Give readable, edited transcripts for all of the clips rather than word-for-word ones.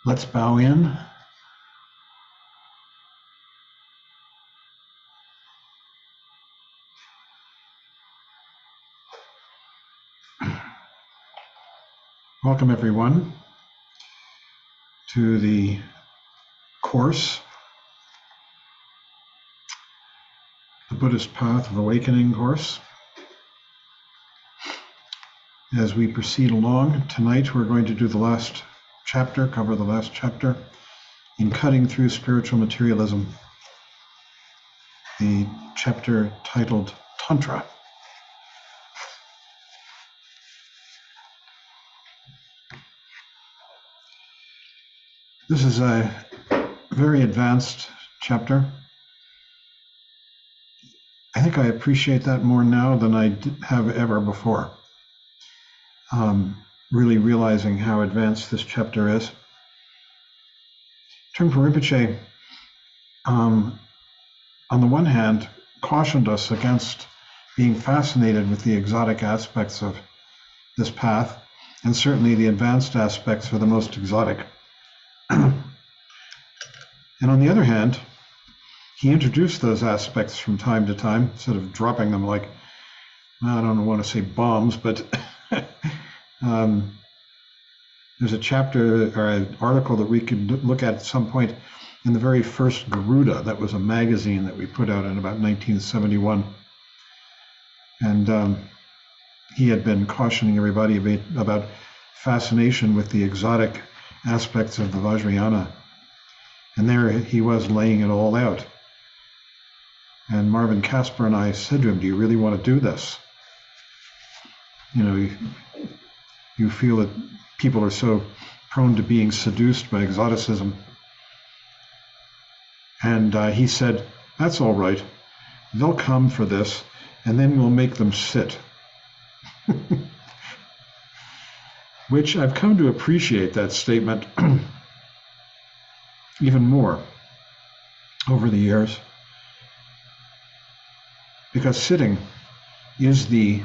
Let's bow in. Welcome everyone to the course, the Buddhist Path of Awakening course. As we proceed along, tonight we're going to do the last chapter, cover the last chapter in Cutting Through Spiritual Materialism, the chapter titled Tantra. This is a very advanced chapter. I think I appreciate that more now than I have ever before. Really realizing how advanced this chapter is. Trungpa Rinpoche, on the one hand, cautioned us against being fascinated with the exotic aspects of this path, and certainly the advanced aspects are the most exotic. And on the other hand, he introduced those aspects from time to time, sort of dropping them like, I don't want to say bombs, but there's a chapter or an article that we could look at some point in the very first Garuda. That was a magazine that we put out in about 1971. And he had been cautioning everybody about fascination with the exotic aspects of the Vajrayana. And there he was laying it all out. And Marvin Casper and I said to him, do you really want to do this? You know, you feel that people are so prone to being seduced by exoticism. And he said, that's all right. They'll come for this, and then we'll make them sit. Which I've come to appreciate that statement even more over the years, because sitting is that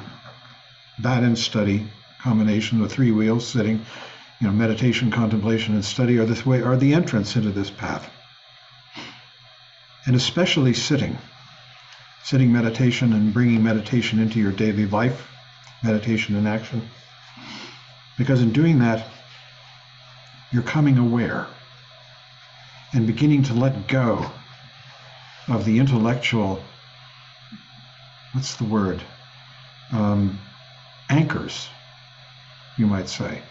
and study combination, the three wheels, sitting, meditation, contemplation, and study are the entrance into this path. And especially sitting meditation and bringing meditation into your daily life, meditation in action. Because in doing that, you're coming aware and beginning to let go of the intellectual, what's the word? Anchors, you might say,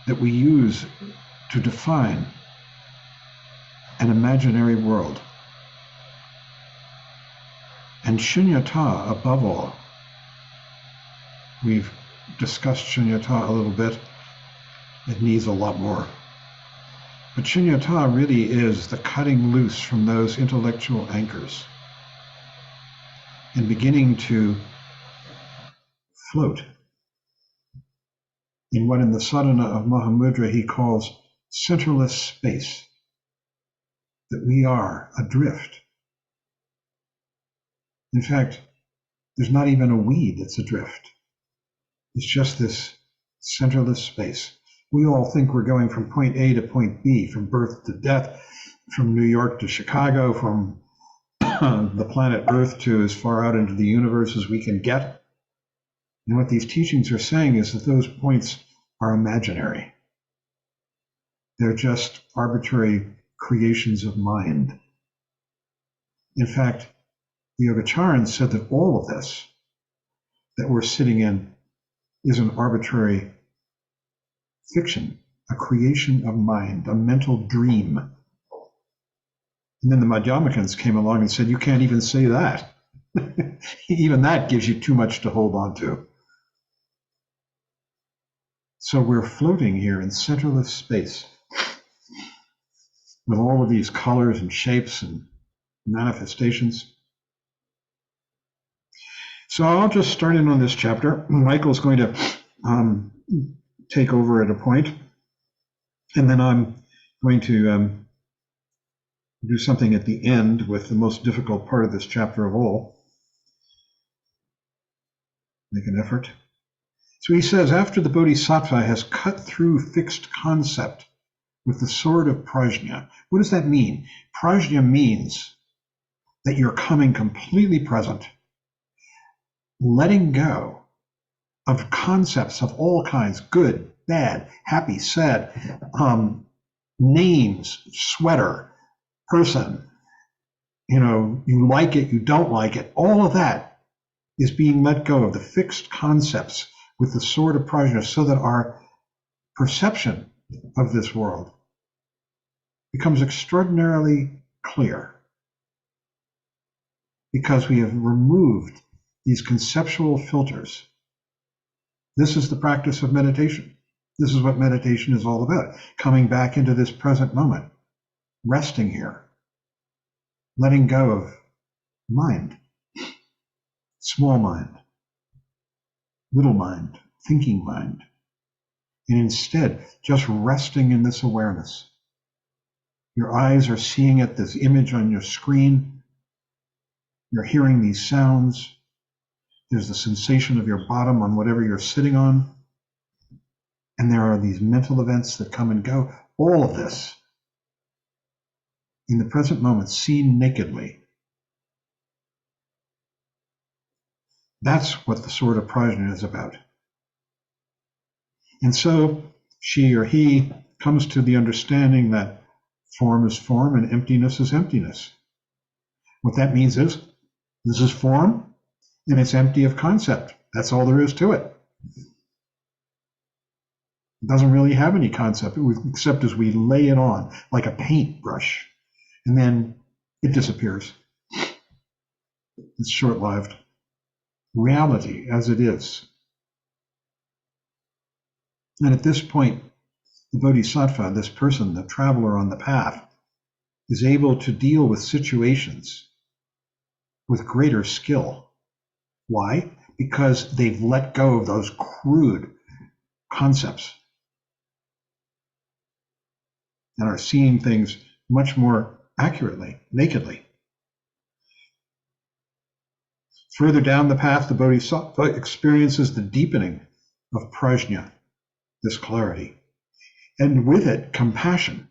that we use to define an imaginary world. And shunyata, above all, we've discussed shunyata a little bit. It needs a lot more. But shunyata really is the cutting loose from those intellectual anchors and beginning to float in what in the sadhana of Mahamudra he calls centerless space, that we are adrift. In fact, there's not even a weed that's adrift. It's just this centerless space. We all think we're going from point A to point B, from birth to death, from New York to Chicago, from the planet Earth to as far out into the universe as we can get. And what these teachings are saying is that those points are imaginary. They're just arbitrary creations of mind. In fact, the Yogacarans said that all of this that we're sitting in is an arbitrary fiction, a creation of mind, a mental dream. And then the Madhyamikans came along and said, you can't even say that. Even that gives you too much to hold on to. So we're floating here in centerless space with all of these colors and shapes and manifestations. So I'll just start in on this chapter. Michael's going to take over at a point, and then I'm going to do something at the end with the most difficult part of this chapter of all. Make an effort. So he says, after the Bodhisattva has cut through fixed concept with the sword of prajna. What does that mean? Prajna means that you're coming completely present, letting go of concepts of all kinds, good, bad, happy, sad, names, sweater, person, you like it, you don't like it, all of that is being let go of, the fixed concepts with the sword of prajna, so that our perception of this world becomes extraordinarily clear, because we have removed these conceptual filters. This is the practice of meditation. This is what meditation is all about. Coming back into this present moment, resting here, letting go of mind, small mind, little mind, thinking mind, and instead just resting in this awareness. Your eyes are seeing it, this image on your screen. You're hearing these sounds. There's the sensation of your bottom on whatever you're sitting on. And there are these mental events that come and go. All of this, in the present moment, seen nakedly. That's what the sword of prajna is about. And so she or he comes to the understanding that form is form and emptiness is emptiness. What that means is, this is form and it's empty of concept. That's all there is to it. It doesn't really have any concept, except as we lay it on like a paintbrush, and then it disappears. It's short-lived. Reality as it is. And at this point, the bodhisattva, this person, the traveler on the path, is able to deal with situations with greater skill. Why? Because they've let go of those crude concepts and are seeing things much more accurately, nakedly. Further down the path, the bodhisattva experiences the deepening of prajna, this clarity, and with it, compassion,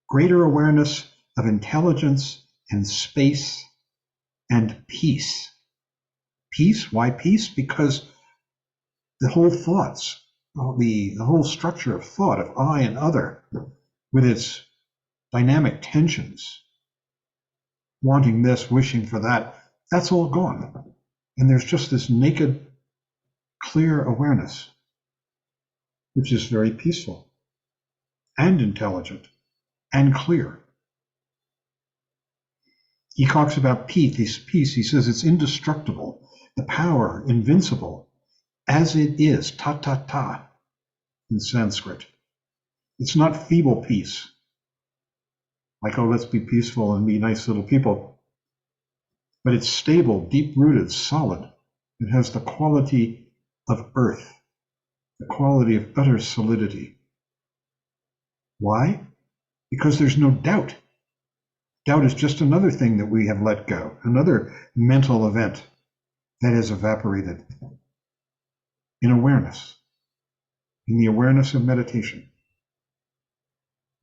greater awareness of intelligence and space and peace. Peace? Why peace? Because the whole thoughts, the whole structure of thought, of I and other, with its dynamic tensions, wanting this, wishing for that, that's all gone. And there's just this naked, clear awareness, which is very peaceful and intelligent and clear. He talks about peace. He says it's indestructible, the power, invincible, as it is, ta in Sanskrit. It's not feeble peace, like, oh, let's be peaceful and be nice little people. But it's stable, deep-rooted, solid. It has the quality of earth, the quality of utter solidity. Why? Because there's no doubt. Doubt is just another thing that we have let go, another mental event that has evaporated in awareness, in the awareness of meditation.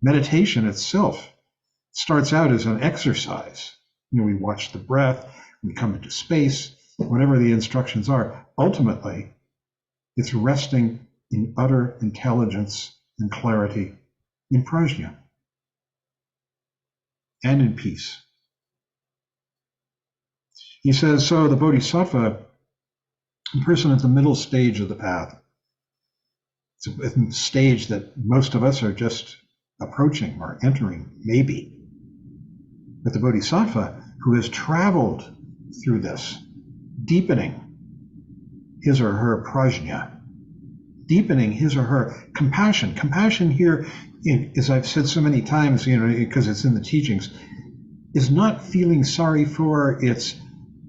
Meditation itself starts out as an exercise. We watch the breath, we come into space, whatever the instructions are. Ultimately, it's resting in utter intelligence and clarity, in prajna, and in peace. He says, so the bodhisattva, a person at the middle stage of the path, it's a stage that most of us are just approaching or entering, maybe. But the bodhisattva, who has traveled through this, deepening his or her prajna, deepening his or her compassion. Compassion here, as I've said so many times, because it's in the teachings, is not feeling sorry for, it's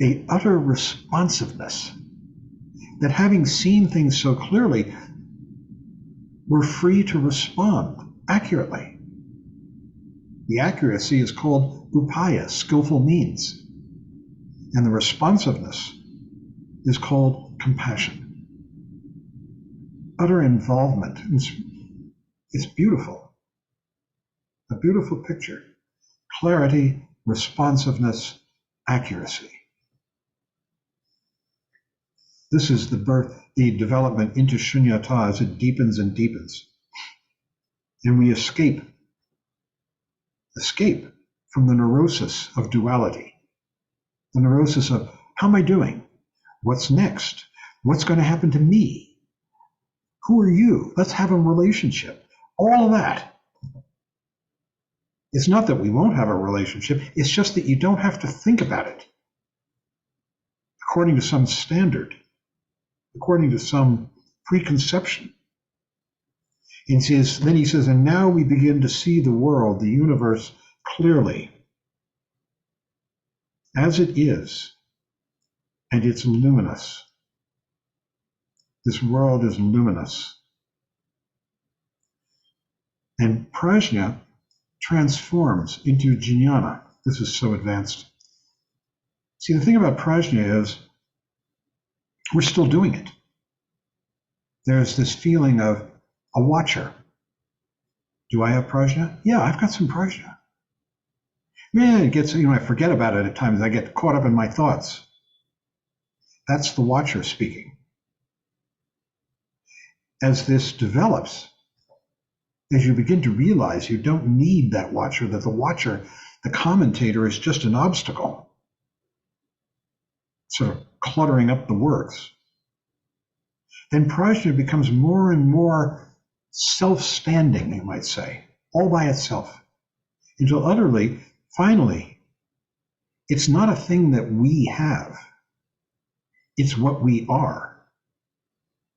a utter responsiveness. That having seen things so clearly, we're free to respond accurately. The accuracy is called upaya, skillful means. And the responsiveness is called compassion. Utter involvement. It's beautiful. beautiful picture. Clarity, responsiveness, accuracy. This is the birth, the development into shunyata as it deepens and deepens. And we escape from the neurosis of duality. The neurosis of, how am I doing? What's next? What's going to happen to me? Who are you? Let's have a relationship. All of that. It's not that we won't have a relationship. It's just that you don't have to think about it according to some standard, according to some preconception. And then he says, and now we begin to see the world, the universe, clearly as it is, and it's luminous. This world is luminous. And prajna transforms into jnana. This is so advanced. See, the thing about prajna is we're still doing it. There's this feeling of a watcher. Do I have prajna? Yeah, I've got some prajna. Man, it gets, I forget about it at times. I get caught up in my thoughts. That's the watcher speaking. As this develops, as you begin to realize you don't need that watcher, that the watcher, the commentator, is just an obstacle, sort of cluttering up the words, then prajna becomes more and more self-standing, you might say, all by itself, until utterly, finally, it's not a thing that we have. It's what we are.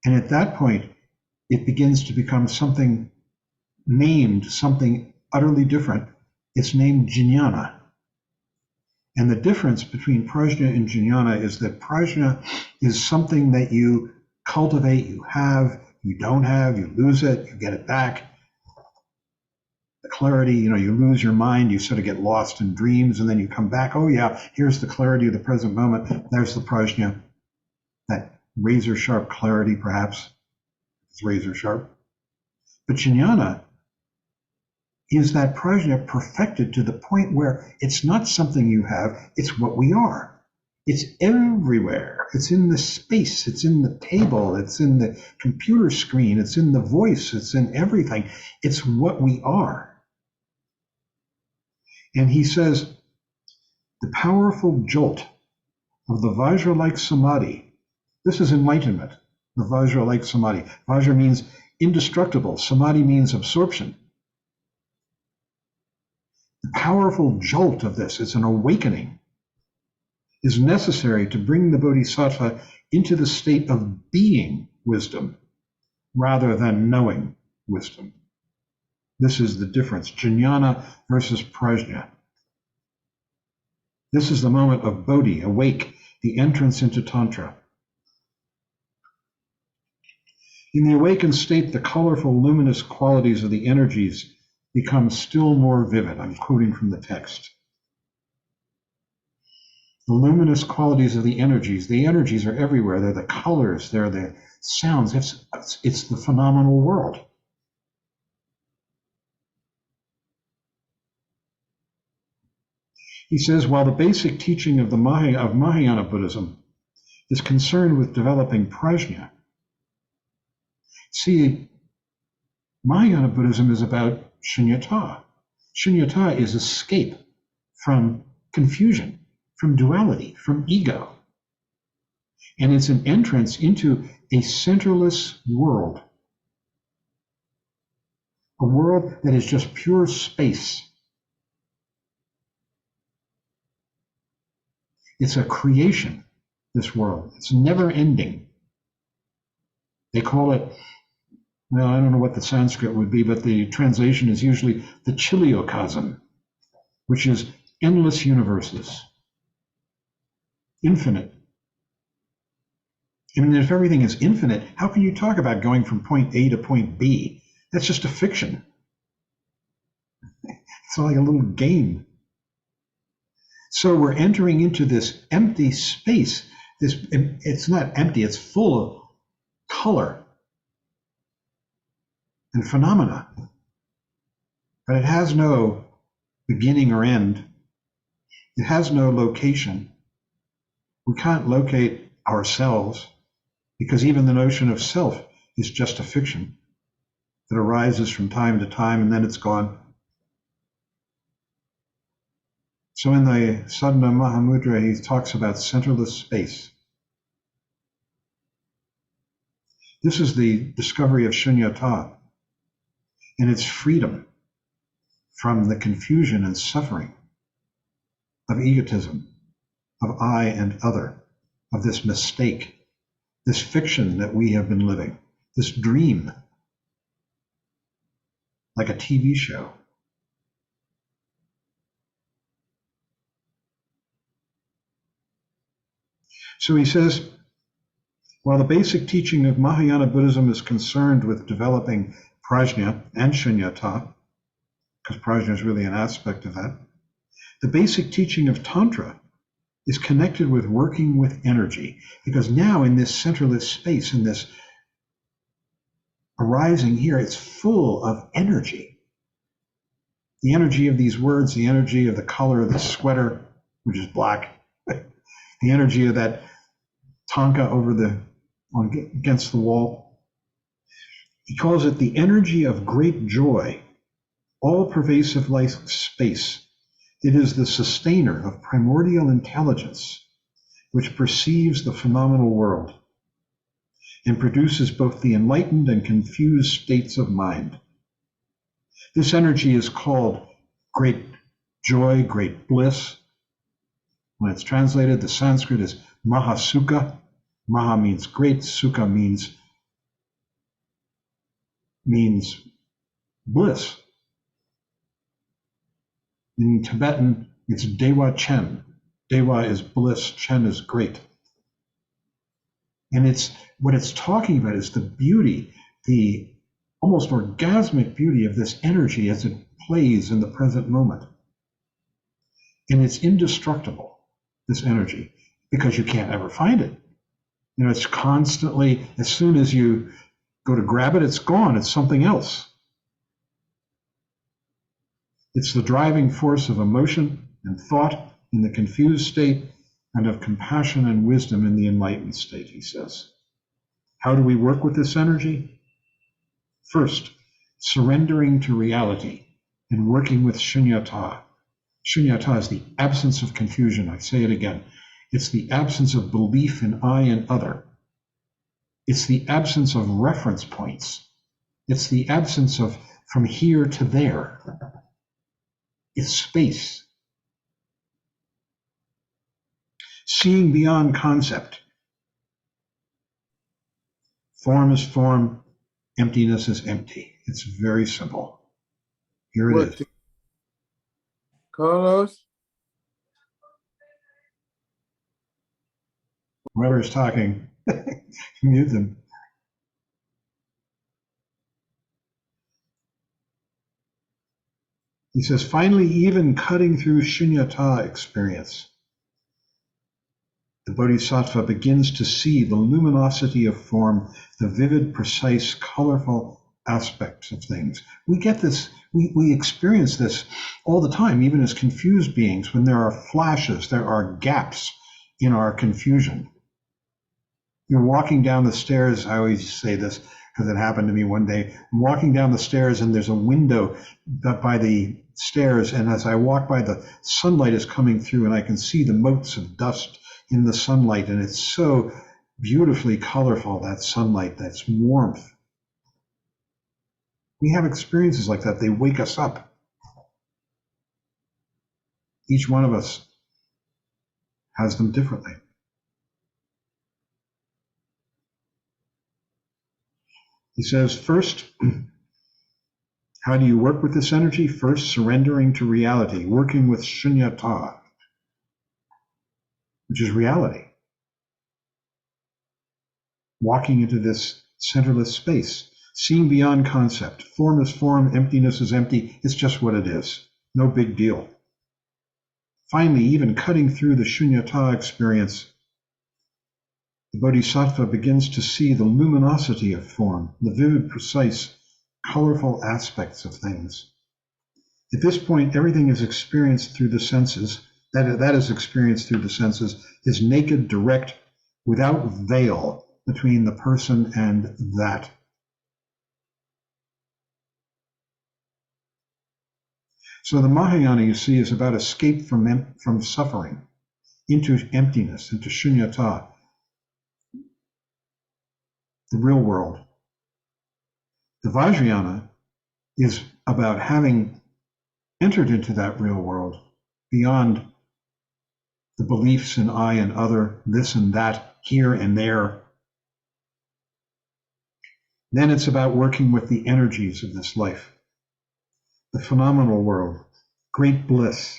And at that point, it begins to become something named, something utterly different. It's named jnana. And the difference between prajna and jnana is that prajna is something that you cultivate, you have, you don't have, you lose it, you get it back. The clarity, you lose your mind, you sort of get lost in dreams, and then you come back. Oh yeah, here's the clarity of the present moment. There's the prajna, that razor sharp clarity, perhaps. It's razor sharp. But jnana is that prajna perfected to the point where it's not something you have, it's what we are. It's everywhere. It's in the space, it's in the table, it's in the computer screen, it's in the voice, it's in everything. It's what we are. And he says, the powerful jolt of the Vajra-like samadhi, this is enlightenment, the Vajra-like samadhi. Vajra means indestructible, samadhi means absorption. The powerful jolt of this, it's an awakening, is necessary to bring the bodhisattva into the state of being wisdom rather than knowing wisdom. This is the difference, jnana versus prajna. This is the moment of bodhi, awake, the entrance into Tantra. In the awakened state, the colorful, luminous qualities of the energies become still more vivid. I'm quoting from the text. The luminous qualities of the energies are everywhere. They're the colors, they're the sounds. It's the phenomenal world. He says, while the basic teaching of Mahayana Buddhism is concerned with developing prajna, see, Mahayana Buddhism is about shunyata. Shunyata is escape from confusion, from duality, from ego. And it's an entrance into a centerless world, a world that is just pure space. It's a creation, this world. It's never ending. They call it, well, I don't know what the Sanskrit would be, but the translation is usually the chiliocosm, which is endless universes, infinite. I mean, if everything is infinite, how can you talk about going from point A to point B? That's just a fiction. It's like a little game. So we're entering into this empty space. It's not empty, it's full of color and phenomena. but it has no beginning or end. It has no location. We can't locate ourselves because even the notion of self is just a fiction that arises from time to time and then it's gone. So in the Sadhana Mahamudra, he talks about centerless space. This is the discovery of shunyata and its freedom from the confusion and suffering of egotism, of I and other, of this mistake, this fiction that we have been living, this dream, like a TV show. So he says, while the basic teaching of Mahayana Buddhism is concerned with developing prajna and shunyata, because prajna is really an aspect of that, the basic teaching of Tantra is connected with working with energy, because now in this centerless space, in this arising here, it's full of energy. The energy of these words, the energy of the color of the sweater, which is black, the energy of that tanka against the wall. He calls it the energy of great joy, all-pervasive life space. It is the sustainer of primordial intelligence, which perceives the phenomenal world and produces both the enlightened and confused states of mind. This energy is called great joy, great bliss. When it's translated, the Sanskrit is Mahasukha. Maha means great, Sukha means bliss. In Tibetan, it's Dewa Chen. Dewa is bliss, Chen is great. And what it's talking about is the beauty, the almost orgasmic beauty of this energy as it plays in the present moment. And it's indestructible, this energy, because you can't ever find it. You know, it's constantly, as soon as you go to grab it, it's gone, it's something else. It's the driving force of emotion and thought in the confused state and of compassion and wisdom in the enlightened state, he says. How do we work with this energy? First, surrendering to reality and working with shunyata. Shunyata is the absence of confusion. I say it again. It's the absence of belief in I and other. It's the absence of reference points. It's the absence of from here to there. It's space. Seeing beyond concept. Form is form, emptiness is empty. It's very simple. Here it is. Carlos? Whoever's talking, mute them. He says, finally, even cutting through shunyata experience, the bodhisattva begins to see the luminosity of form, the vivid, precise, colorful aspects of things. We get this, we experience this all the time, even as confused beings, when there are flashes, there are gaps in our confusion. You're walking down the stairs, I always say this because it happened to me one day. I'm walking down the stairs and there's a window by the stairs, and as I walk by, the sunlight is coming through and I can see the motes of dust in the sunlight, and it's so beautifully colorful, that sunlight, that's warmth. We have experiences like that. They wake us up. Each one of us has them differently. He says, first, how do you work with this energy? First, surrendering to reality, working with shunyata, which is reality. Walking into this centerless space, seeing beyond concept. Form is form, emptiness is empty. It's just what it is. No big deal. Finally, even cutting through the shunyata experience, the bodhisattva begins to see the luminosity of form, the vivid, precise, colorful aspects of things. At this point, everything is experienced through the senses. That is experienced through the senses is naked, direct, without veil between the person and that. So the Mahayana, you see, is about escape from suffering into emptiness, into shunyata, the real world. The Vajrayana is about having entered into that real world beyond the beliefs in I and other, this and that, here and there. Then it's about working with the energies of this life, the phenomenal world, great bliss,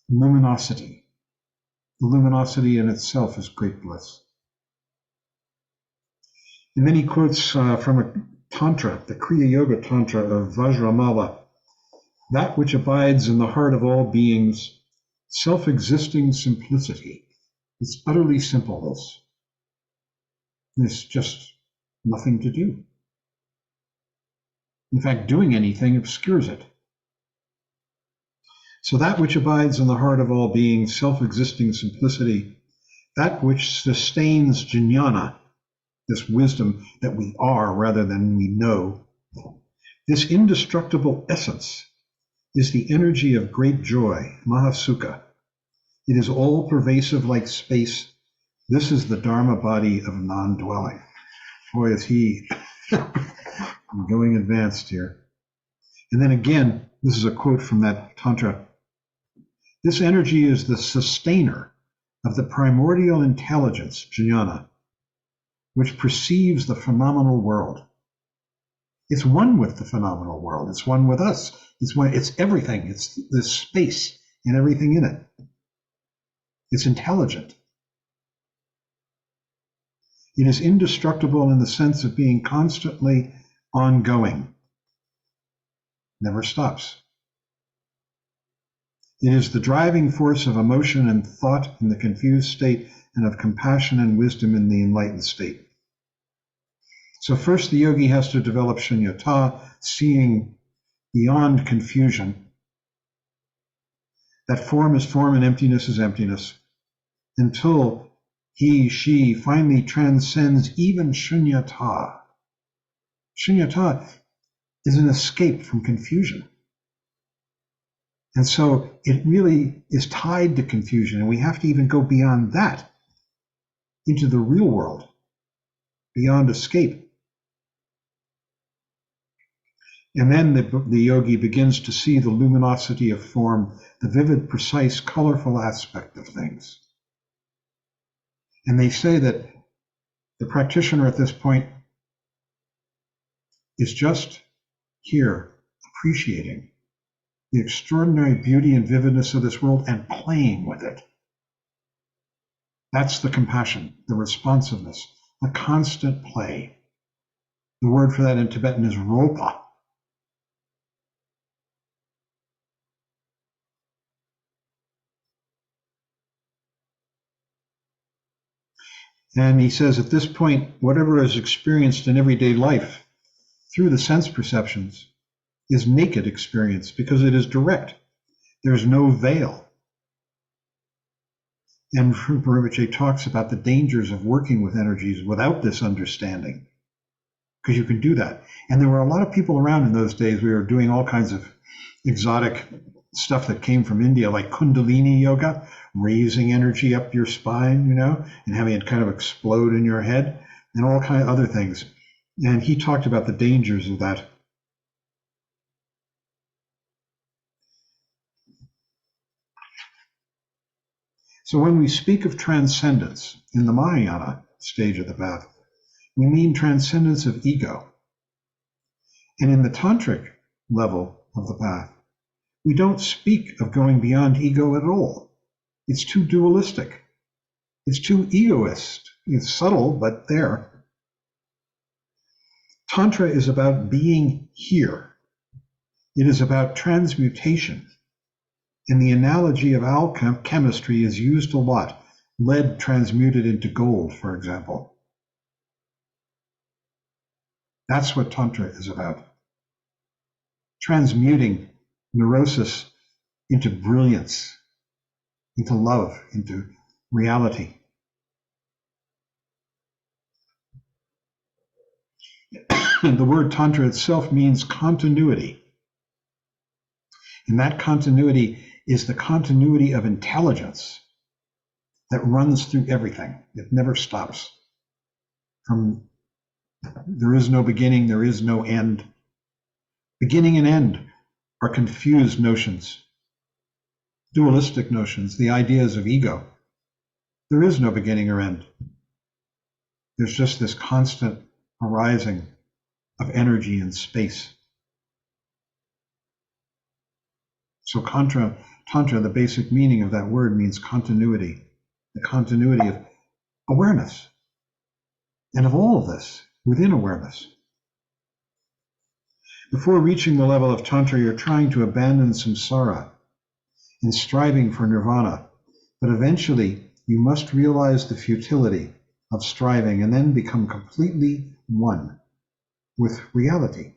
luminosity. The luminosity in itself is great bliss. And then he quotes from a Tantra, the Kriya Yoga Tantra of Vajramala, that which abides in the heart of all beings, self-existing simplicity. It's utterly simple, this. There's just nothing to do. In fact, doing anything obscures it. So that which abides in the heart of all beings, self-existing simplicity, that which sustains jnana, this wisdom that we are rather than we know, this indestructible essence is the energy of great joy, mahasukha. It is all pervasive like space. This is the Dharma body of non-dwelling. Boy, is he going advanced here. And then again, this is a quote from that Tantra. This energy is the sustainer of the primordial intelligence, jnana, which perceives the phenomenal world. It's one with the phenomenal world. It's one with us. It's everything. It's this space and everything in it. It's intelligent. It is indestructible in the sense of being constantly ongoing. Never stops. It is the driving force of emotion and thought in the confused state and of compassion and wisdom in the enlightened state. So first the yogi has to develop shunyata, seeing beyond confusion. That form is form and emptiness is emptiness, until he, she finally transcends even shunyata. Shunyata is an escape from confusion. And so it really is tied to confusion, and we have to even go beyond that into the real world, beyond escape. And then the yogi begins to see the luminosity of form, the vivid, precise, colorful aspect of things. And they say that the practitioner at this point is just here, appreciating the extraordinary beauty and vividness of this world and playing with it. That's the compassion, the responsiveness, a constant play. The word for that in Tibetan is ropa. And he says at this point, whatever is experienced in everyday life through the sense perceptions is naked experience because it is direct. There's no veil. And Rinpoche talks about the dangers of working with energies without this understanding, because you can do that. And there were a lot of people around in those days. We were doing all kinds of exotic stuff that came from India, like Kundalini yoga, raising energy up your spine, and having it kind of explode in your head, and all kinds of other things. And he talked about the dangers of that. So when we speak of transcendence in the Mahayana stage of the path, we mean transcendence of ego. And in the tantric level of the path, we don't speak of going beyond ego at all. It's too dualistic. It's too egoist. It's subtle, but there. Tantra is about being here. It is about transmutation. And the analogy of alchemistry is used a lot. Lead transmuted into gold, for example. That's what Tantra is about. transmuting neurosis into brilliance, into love, into reality. The word Tantra itself means continuity. And that continuity is the continuity of intelligence that runs through everything. It never stops. From there is no beginning, there is no end. Beginning and end are confused notions, dualistic notions, the ideas of ego. There is no beginning or end. There's just this constant arising of energy and space. So Tantra, the basic meaning of that word means continuity, the continuity of awareness, and of all of this within awareness. Before reaching the level of Tantra, you're trying to abandon samsara and striving for nirvana, but eventually you must realize the futility of striving and then become completely one with reality.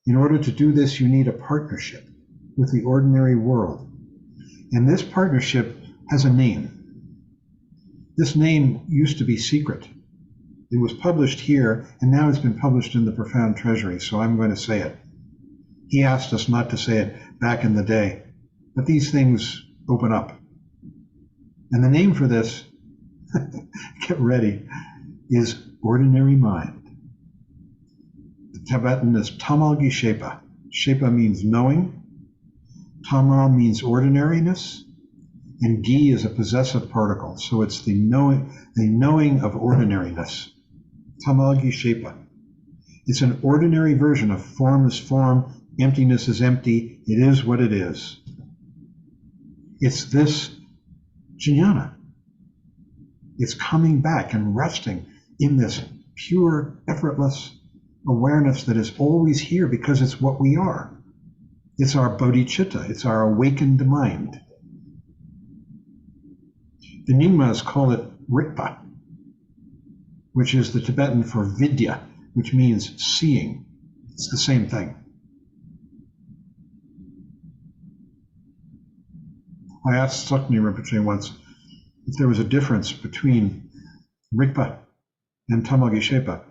In order to do this, you need a partnership with the ordinary world. And this partnership has a name. This name used to be secret. It was published here, and now it's been published in the Profound Treasury, so I'm going to say it. He asked us not to say it back in the day, but these things open up. And the name for this, get ready, is ordinary mind. The Tibetan is Tamalgi Shepa. Shepa means knowing. Tamal means ordinariness. And Gi is a possessive particle, so it's the knowing of ordinariness. Tamalgi Shepa. It's an ordinary version of form is form, emptiness is empty, it is what it is. It's this jnana. It's coming back and resting in this pure, effortless awareness that is always here because it's what we are. It's our bodhicitta, it's our awakened mind. The Nyingmas call it Rikpa, which is the Tibetan for vidya, which means seeing. It's the same thing. I asked Sukni Rinpoche once if there was a difference between Rikpa and Tamalgi Shepa.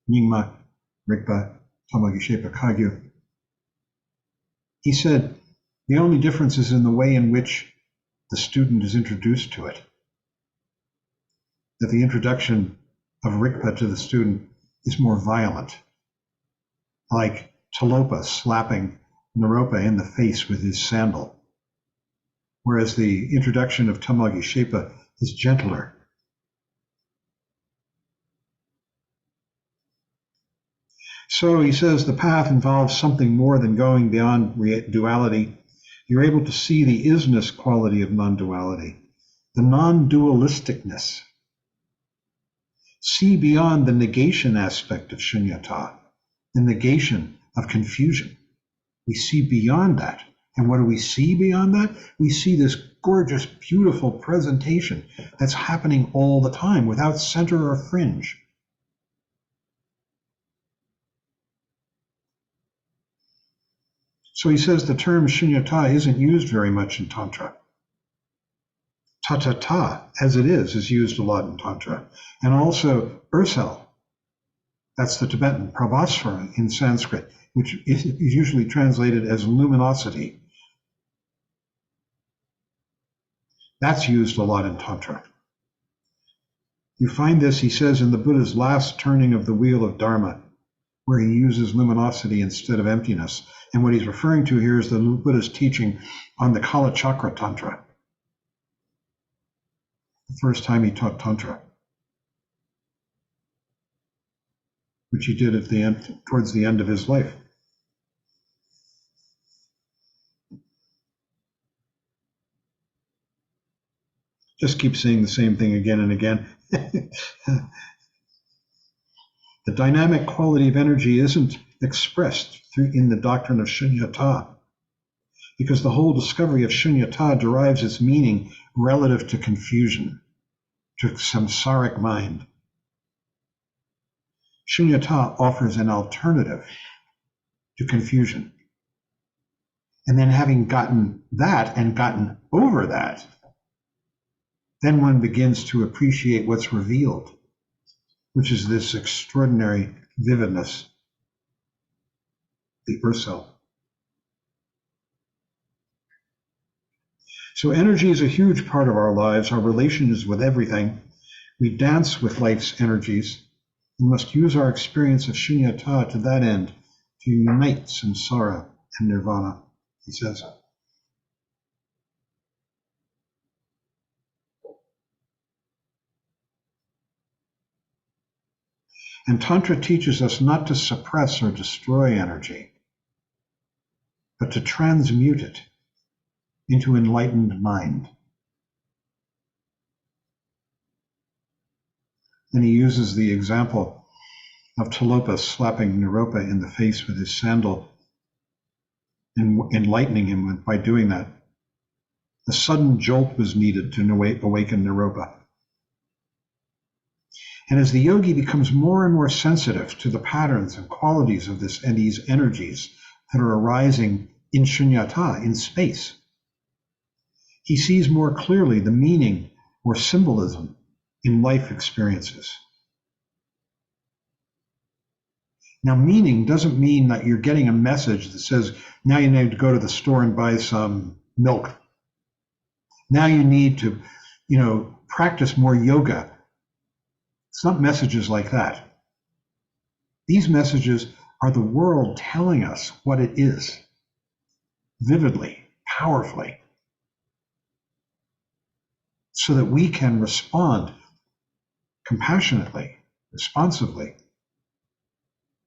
Nyingma, Rikpa, Tamalgi Shepa, Kagyu. He said the only difference is in the way in which the student is introduced to it. That the introduction of Rikpa to the student is more violent, like Talopa slapping Naropa in the face with his sandal, whereas the introduction of Tamalgi Shepa is gentler. So he says the path involves something more than going beyond duality. You're able to see the isness quality of non-duality, the non-dualisticness. See beyond the negation aspect of shunyata, the negation of confusion. We see beyond that. And what do we see beyond that? We see this gorgeous, beautiful presentation that's happening all the time without center or fringe. So he says the term shunyata isn't used very much in Tantra. Ta-ta-ta, as it is used a lot in Tantra. And also ursel, that's the Tibetan, prabhasvara in Sanskrit, which is usually translated as luminosity. That's used a lot in Tantra. You find this, he says, in the Buddha's last turning of the wheel of Dharma, where he uses luminosity instead of emptiness. And what he's referring to here is the Buddha's teaching on the Kala Chakra Tantra. The first time he taught Tantra, which he did at the end, towards the end of his life. Just keep saying the same thing again and again. The dynamic quality of energy isn't expressed in the doctrine of shunyata, because the whole discovery of shunyata derives its meaning relative to confusion, to samsaric mind. Shunyata offers an alternative to confusion. And then having gotten that and gotten over that, then one begins to appreciate what's revealed, which is this extraordinary vividness, the Urso. So energy is a huge part of our lives, our relations with everything. We dance with life's energies. We must use our experience of shunyata to that end, to unite samsara and nirvana, he says. And Tantra teaches us not to suppress or destroy energy, but to transmute it into enlightened mind. And he uses the example of Tilopa slapping Naropa in the face with his sandal and enlightening him by doing that. A sudden jolt was needed to awaken Naropa. And as the yogi becomes more and more sensitive to the patterns and qualities of this and these energies that are arising in shunyata, in space, he sees more clearly the meaning or symbolism in life experiences. Now, meaning doesn't mean that you're getting a message that says, now you need to go to the store and buy some milk. Now you need to, practice more yoga. It's not messages like that. These messages are the world telling us what it is, vividly, powerfully, so that we can respond compassionately, responsively,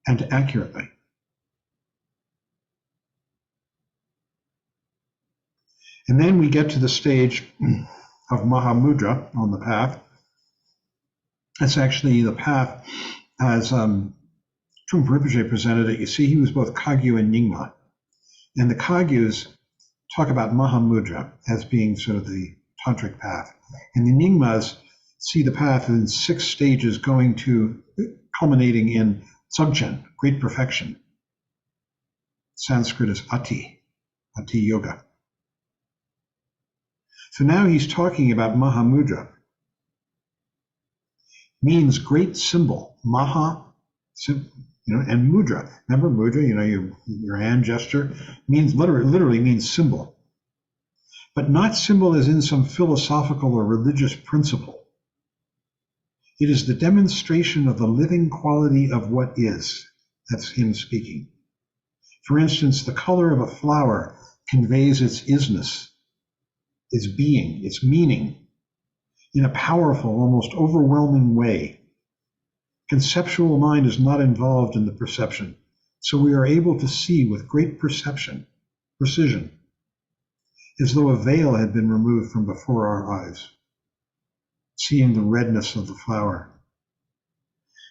and accurately. And then we get to the stage of Mahamudra on the path. That's actually the path as Trungpa Rinpoche presented it. You see, he was both Kagyu and Nyingma. And the Kagyus talk about Mahamudra as being sort of the tantric path. And the Nyingmas see the path in 6 stages culminating in Dzogchen, great perfection. Sanskrit is Ati Yoga. So now he's talking about Mahamudra. Means great symbol, Maha, and Mudra. Remember Mudra, your hand gesture, means literally means symbol. But not symbol as in some philosophical or religious principle. It is the demonstration of the living quality of what is. That's him speaking. For instance, the color of a flower conveys its isness, its being, its meaning, in a powerful, almost overwhelming way. Conceptual mind is not involved in the perception, so we are able to see with great precision, as though a veil had been removed from before our eyes, seeing the redness of the flower.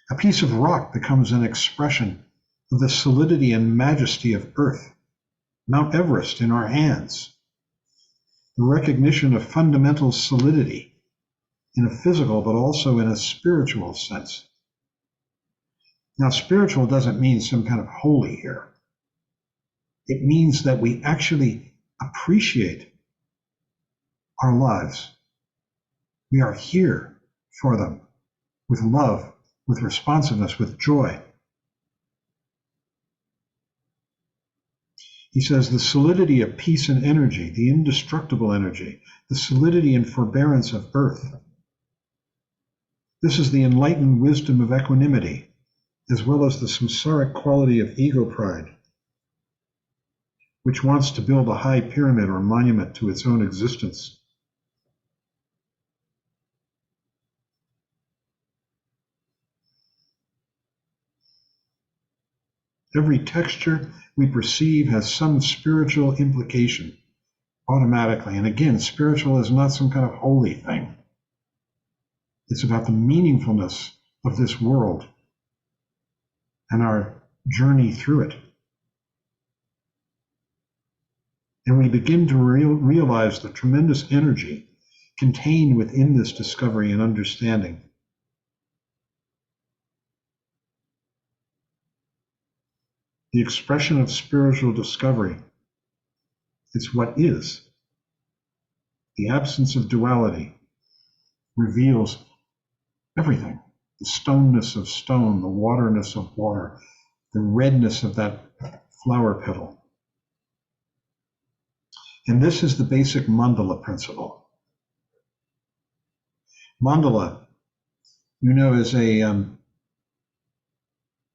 A piece of rock becomes an expression of the solidity and majesty of earth, Mount Everest in our hands, the recognition of fundamental solidity in a physical but also in a spiritual sense. Now, spiritual doesn't mean some kind of holy here. It means that we actually appreciate our lives. We are here for them with love, with responsiveness, with joy. He says the solidity of peace and energy, the indestructible energy, the solidity and forbearance of earth. This is the enlightened wisdom of equanimity, as well as the samsaric quality of ego pride, which wants to build a high pyramid or monument to its own existence. Every texture we perceive has some spiritual implication automatically. And again, spiritual is not some kind of holy thing. It's about the meaningfulness of this world and our journey through it. And we begin to realize the tremendous energy contained within this discovery and understanding. the expression of spiritual discovery. It's what is. The absence of duality reveals everything. The stoneness of stone, the waterness of water, the redness of that flower petal. And this is the basic mandala principle. Mandala, is an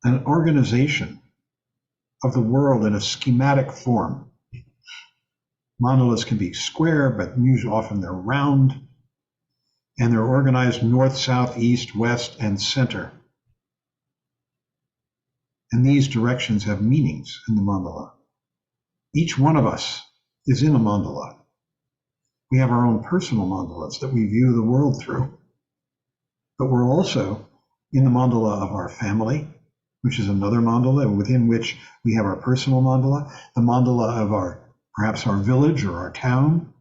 organization of the world in a schematic form. Mandalas can be square, but usually often they're round, and they're organized north, south, east, west, and center. And these directions have meanings in the mandala. Each one of us is in a mandala. We have our own personal mandalas that we view the world through. But we're also in the mandala of our family, which is another mandala within which we have our personal mandala, the mandala of perhaps our village or our town,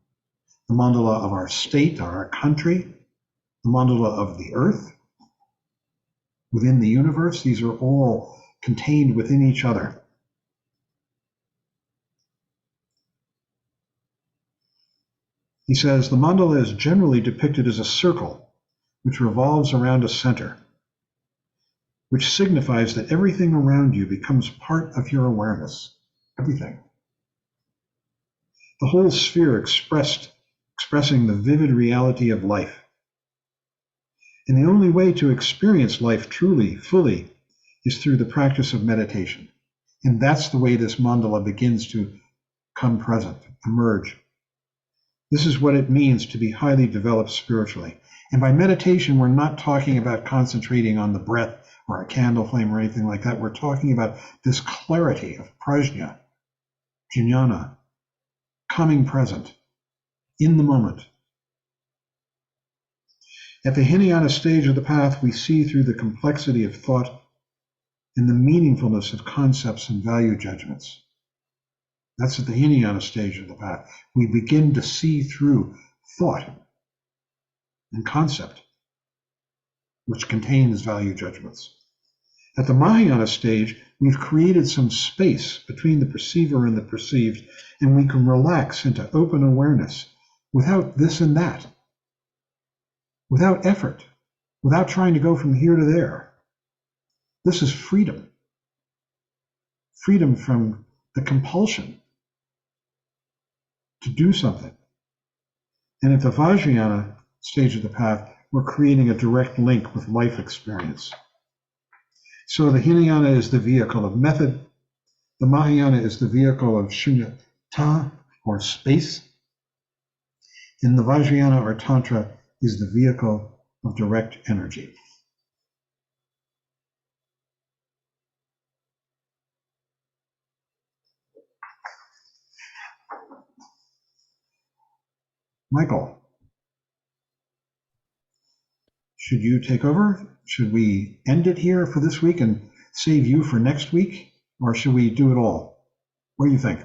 the mandala of our state or our country, the mandala of the earth, within the universe. These are all contained within each other. He says the mandala is generally depicted as a circle which revolves around a center, which signifies that everything around you becomes part of your awareness. Everything. The whole sphere expressing the vivid reality of life. And the only way to experience life truly, fully, is through the practice of meditation. And that's the way this mandala begins to come present, emerge. This is what it means to be highly developed spiritually. And by meditation, we're not talking about concentrating on the breath or a candle flame or anything like that. We're talking about this clarity of prajna, jnana, coming present in the moment. At the Hinayana stage of the path, we see through the complexity of thought and the meaningfulness of concepts and value judgments. That's at the Hinayana stage of the path. We begin to see through thought and concept, which contains value judgments. At the Mahayana stage, we've created some space between the perceiver and the perceived, and we can relax into open awareness without this and that, without effort, without trying to go from here to there. This is freedom. Freedom from the compulsion to do something. And at the Vajrayana stage of the path, we're creating a direct link with life experience. So the Hinayana is the vehicle of method, the Mahayana is the vehicle of shunyata, or space, and the Vajrayana or Tantra is the vehicle of direct energy. Michael, should you take over? Should we end it here for this week and save you for next week? Or should we do it all? What do you think?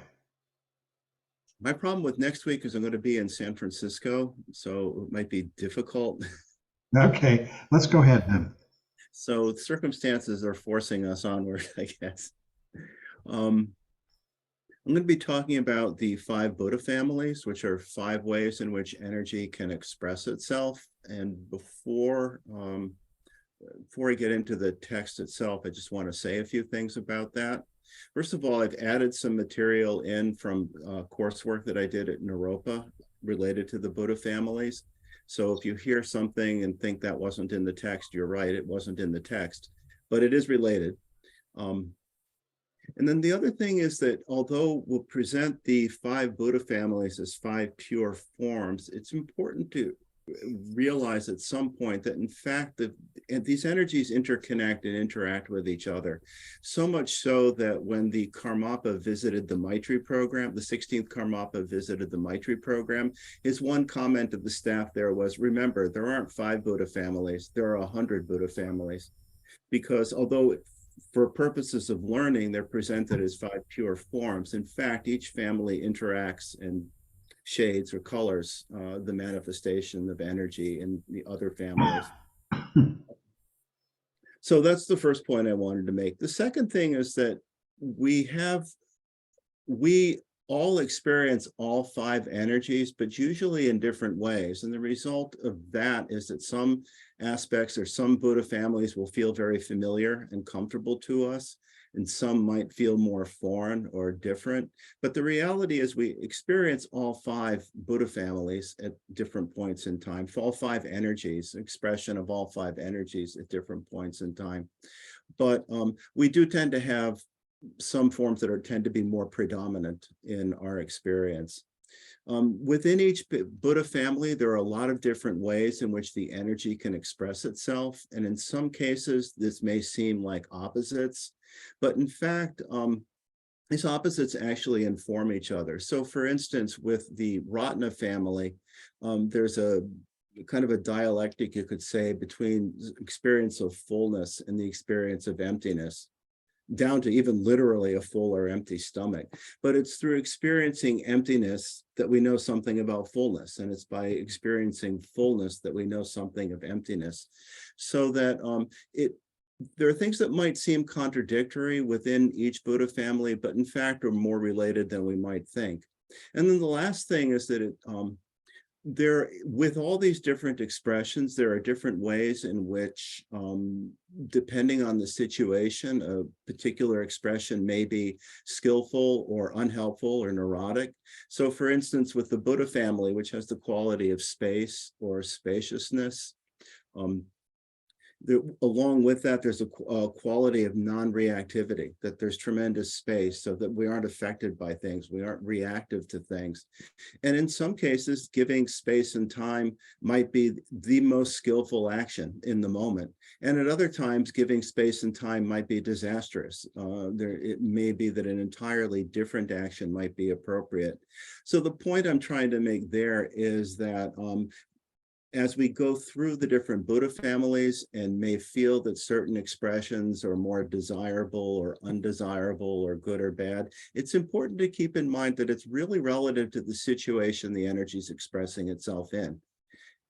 My problem with next week is I'm going to be in San Francisco, so it might be difficult. Okay, let's go ahead then. So circumstances are forcing us onward, I guess. I'm going to be talking about the 5 Buddha families, which are 5 ways in which energy can express itself. And before I get into the text itself, I just want to say a few things about that. First of all, I've added some material in from coursework that I did at Naropa related to the Buddha families. So if you hear something and think that wasn't in the text, you're right, it wasn't in the text, but it is related. And then the other thing is that although we'll present the 5 Buddha families as 5 pure forms, it's important to realize at some point that in fact these energies interconnect and interact with each other, so much so that when the Karmapa visited the Maitri program, the 16th Karmapa visited the Maitri program, his one comment of the staff there was, remember, there aren't 5 Buddha families, there are 100 Buddha families, because although for purposes of learning, they're presented as 5 pure forms. In fact, each family interacts and shades or colors the manifestation of energy in the other families. So that's the first point I wanted to make. The second thing is that we all experience all five energies, but usually in different ways. And the result of that is that some aspects or some Buddha families will feel very familiar and comfortable to us, and some might feel more foreign or different. But the reality is we experience all five Buddha families at different points in time, all five energies, expression of all five energies at different points in time. But we do tend to have some forms that tend to be more predominant in our experience. Within each Buddha family, there are a lot of different ways in which the energy can express itself. And in some cases, this may seem like opposites, but in fact, these opposites actually inform each other. So for instance, with the Ratna family, there's a kind of a dialectic, you could say, between experience of fullness and the experience of emptiness, down to even literally a full or empty stomach. But it's through experiencing emptiness that we know something about fullness. And it's by experiencing fullness that we know something of emptiness. So that there are things that might seem contradictory within each Buddha family, but in fact are more related than we might think. And then the last thing is that with all these different expressions, there are different ways in which, depending on the situation, a particular expression may be skillful or unhelpful or neurotic. So for instance, with the Buddha family, which has the quality of space or spaciousness, along with that, there's a quality of non-reactivity, that there's tremendous space so that we aren't affected by things, we aren't reactive to things. And in some cases, giving space and time might be the most skillful action in the moment. And at other times, giving space and time might be disastrous. It may be that an entirely different action might be appropriate. So the point I'm trying to make there is that as we go through the different Buddha families and may feel that certain expressions are more desirable or undesirable or good or bad, it's important to keep in mind that it's really relative to the situation the energy is expressing itself in.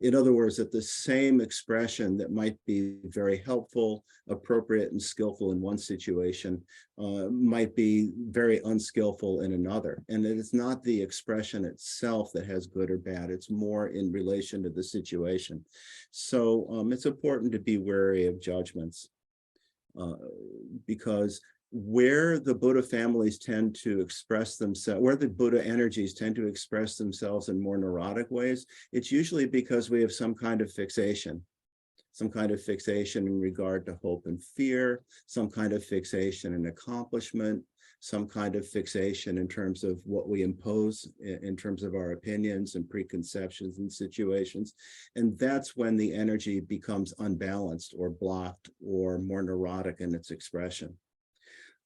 In other words, that the same expression that might be very helpful, appropriate, and skillful in one situation might be very unskillful in another. And it is not the expression itself that has good or bad. It's more in relation to the situation. So it's important to be wary of judgments because where the Buddha families tend to express themselves, where the Buddha energies tend to express themselves in more neurotic ways, it's usually because we have some kind of fixation in regard to hope and fear, some kind of fixation in accomplishment, some kind of fixation in terms of what we impose in terms of our opinions and preconceptions and situations. And that's when the energy becomes unbalanced or blocked or more neurotic in its expression.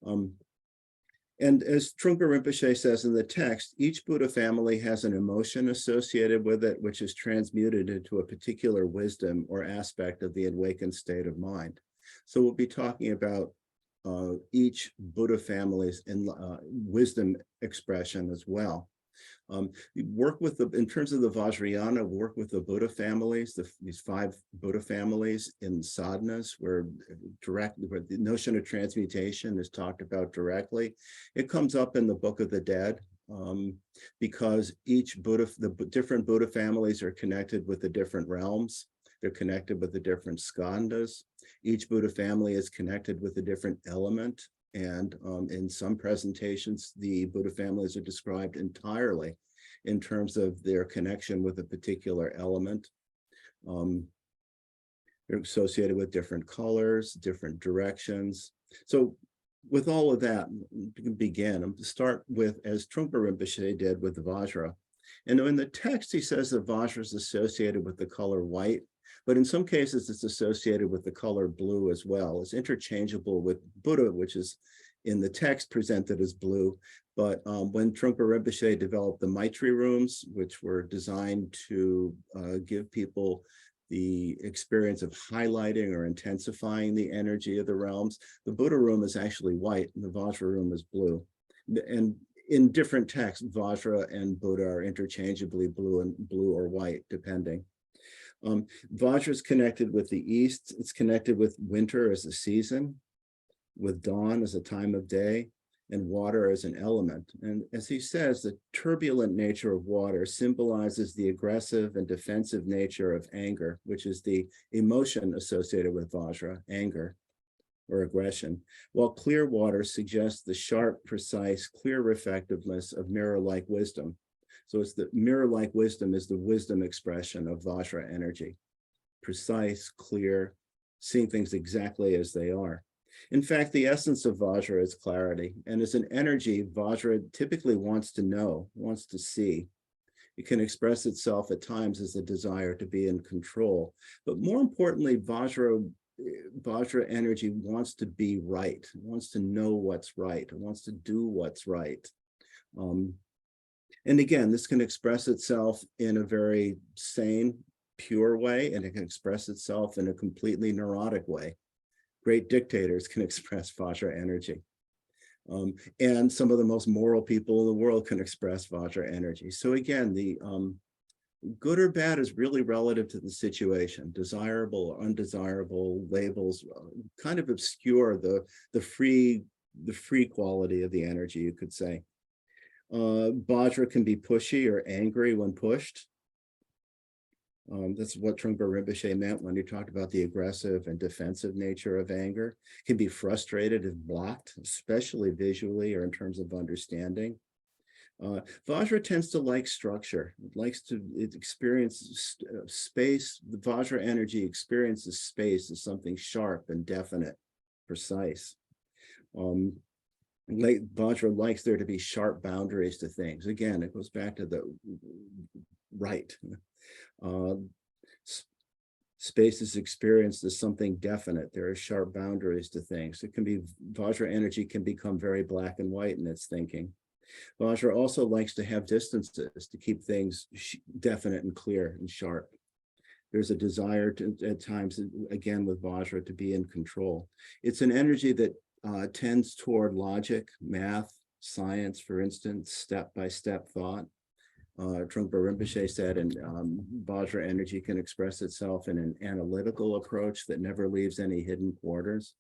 And as Trungpa Rinpoche says in the text, each Buddha family has an emotion associated with it, which is transmuted into a particular wisdom or aspect of the awakened state of mind. So we'll be talking about each Buddha family's wisdom expression as well. Work with in terms of the Vajrayana, work with the Buddha families, these five Buddha families in sadhanas, where the notion of transmutation is talked about directly. It comes up in the Book of the Dead because the different Buddha families are connected with the different realms. They're connected with the different skandhas. Each Buddha family is connected with a different element. And in some presentations, the Buddha families are described entirely in terms of their connection with a particular element. They're associated with different colors, different directions. So with all of that, we can begin. I'm to start with, as Trungpa Rinpoche did with the Vajra. And in the text, he says that Vajra is associated with the color white. But in some cases, it's associated with the color blue as well. It's interchangeable with Buddha, which is in the text presented as blue. But when Trungpa Rinpoche developed the Maitri rooms, which were designed to give people the experience of highlighting or intensifying the energy of the realms, the Buddha room is actually white and the Vajra room is blue. And in different texts, Vajra and Buddha are interchangeably blue or white, depending. Vajra is connected with the east. It's connected with winter as a season, with dawn as a time of day, and water as an element. And as he says, the turbulent nature of water symbolizes the aggressive and defensive nature of anger, which is the emotion associated with Vajra, anger or aggression, while clear water suggests the sharp, precise, clear reflectiveness of mirror-like wisdom. So it's the mirror-like wisdom is the wisdom expression of Vajra energy, precise, clear, seeing things exactly as they are. In fact, the essence of Vajra is clarity. And as an energy, Vajra typically wants to know, wants to see. It can express itself at times as a desire to be in control. But more importantly, Vajra energy wants to be right, wants to know what's right, wants to do what's right. And again, this can express itself in a very sane, pure way, and it can express itself in a completely neurotic way. Great dictators can express Vajra energy. And some of the most moral people in the world can express Vajra energy. So again, the good or bad is really relative to the situation. Desirable or undesirable labels kind of obscure the free quality of the energy, you could say. Vajra can be pushy or angry when pushed. That's what Trungpa Rinpoche meant when he talked about the aggressive and defensive nature of anger. It can be frustrated if blocked, especially visually or in terms of understanding. Vajra tends to like structure. It likes to experience space. The Vajra energy experiences space as something sharp and definite, precise. Vajra likes there to be sharp boundaries to things. Again, it goes back to the right. Space is experienced as something definite. There are sharp boundaries to things. It can be, Vajra energy can become very black and white in its thinking. Vajra also likes to have distances to keep things definite and clear and sharp. There's a desire to, at times, again with Vajra, to be in control. It's an energy that tends toward logic, math, science, for instance, step-by-step thought. Trungpa Rinpoche said, and Vajra energy can express itself in an analytical approach that never leaves any hidden quarters,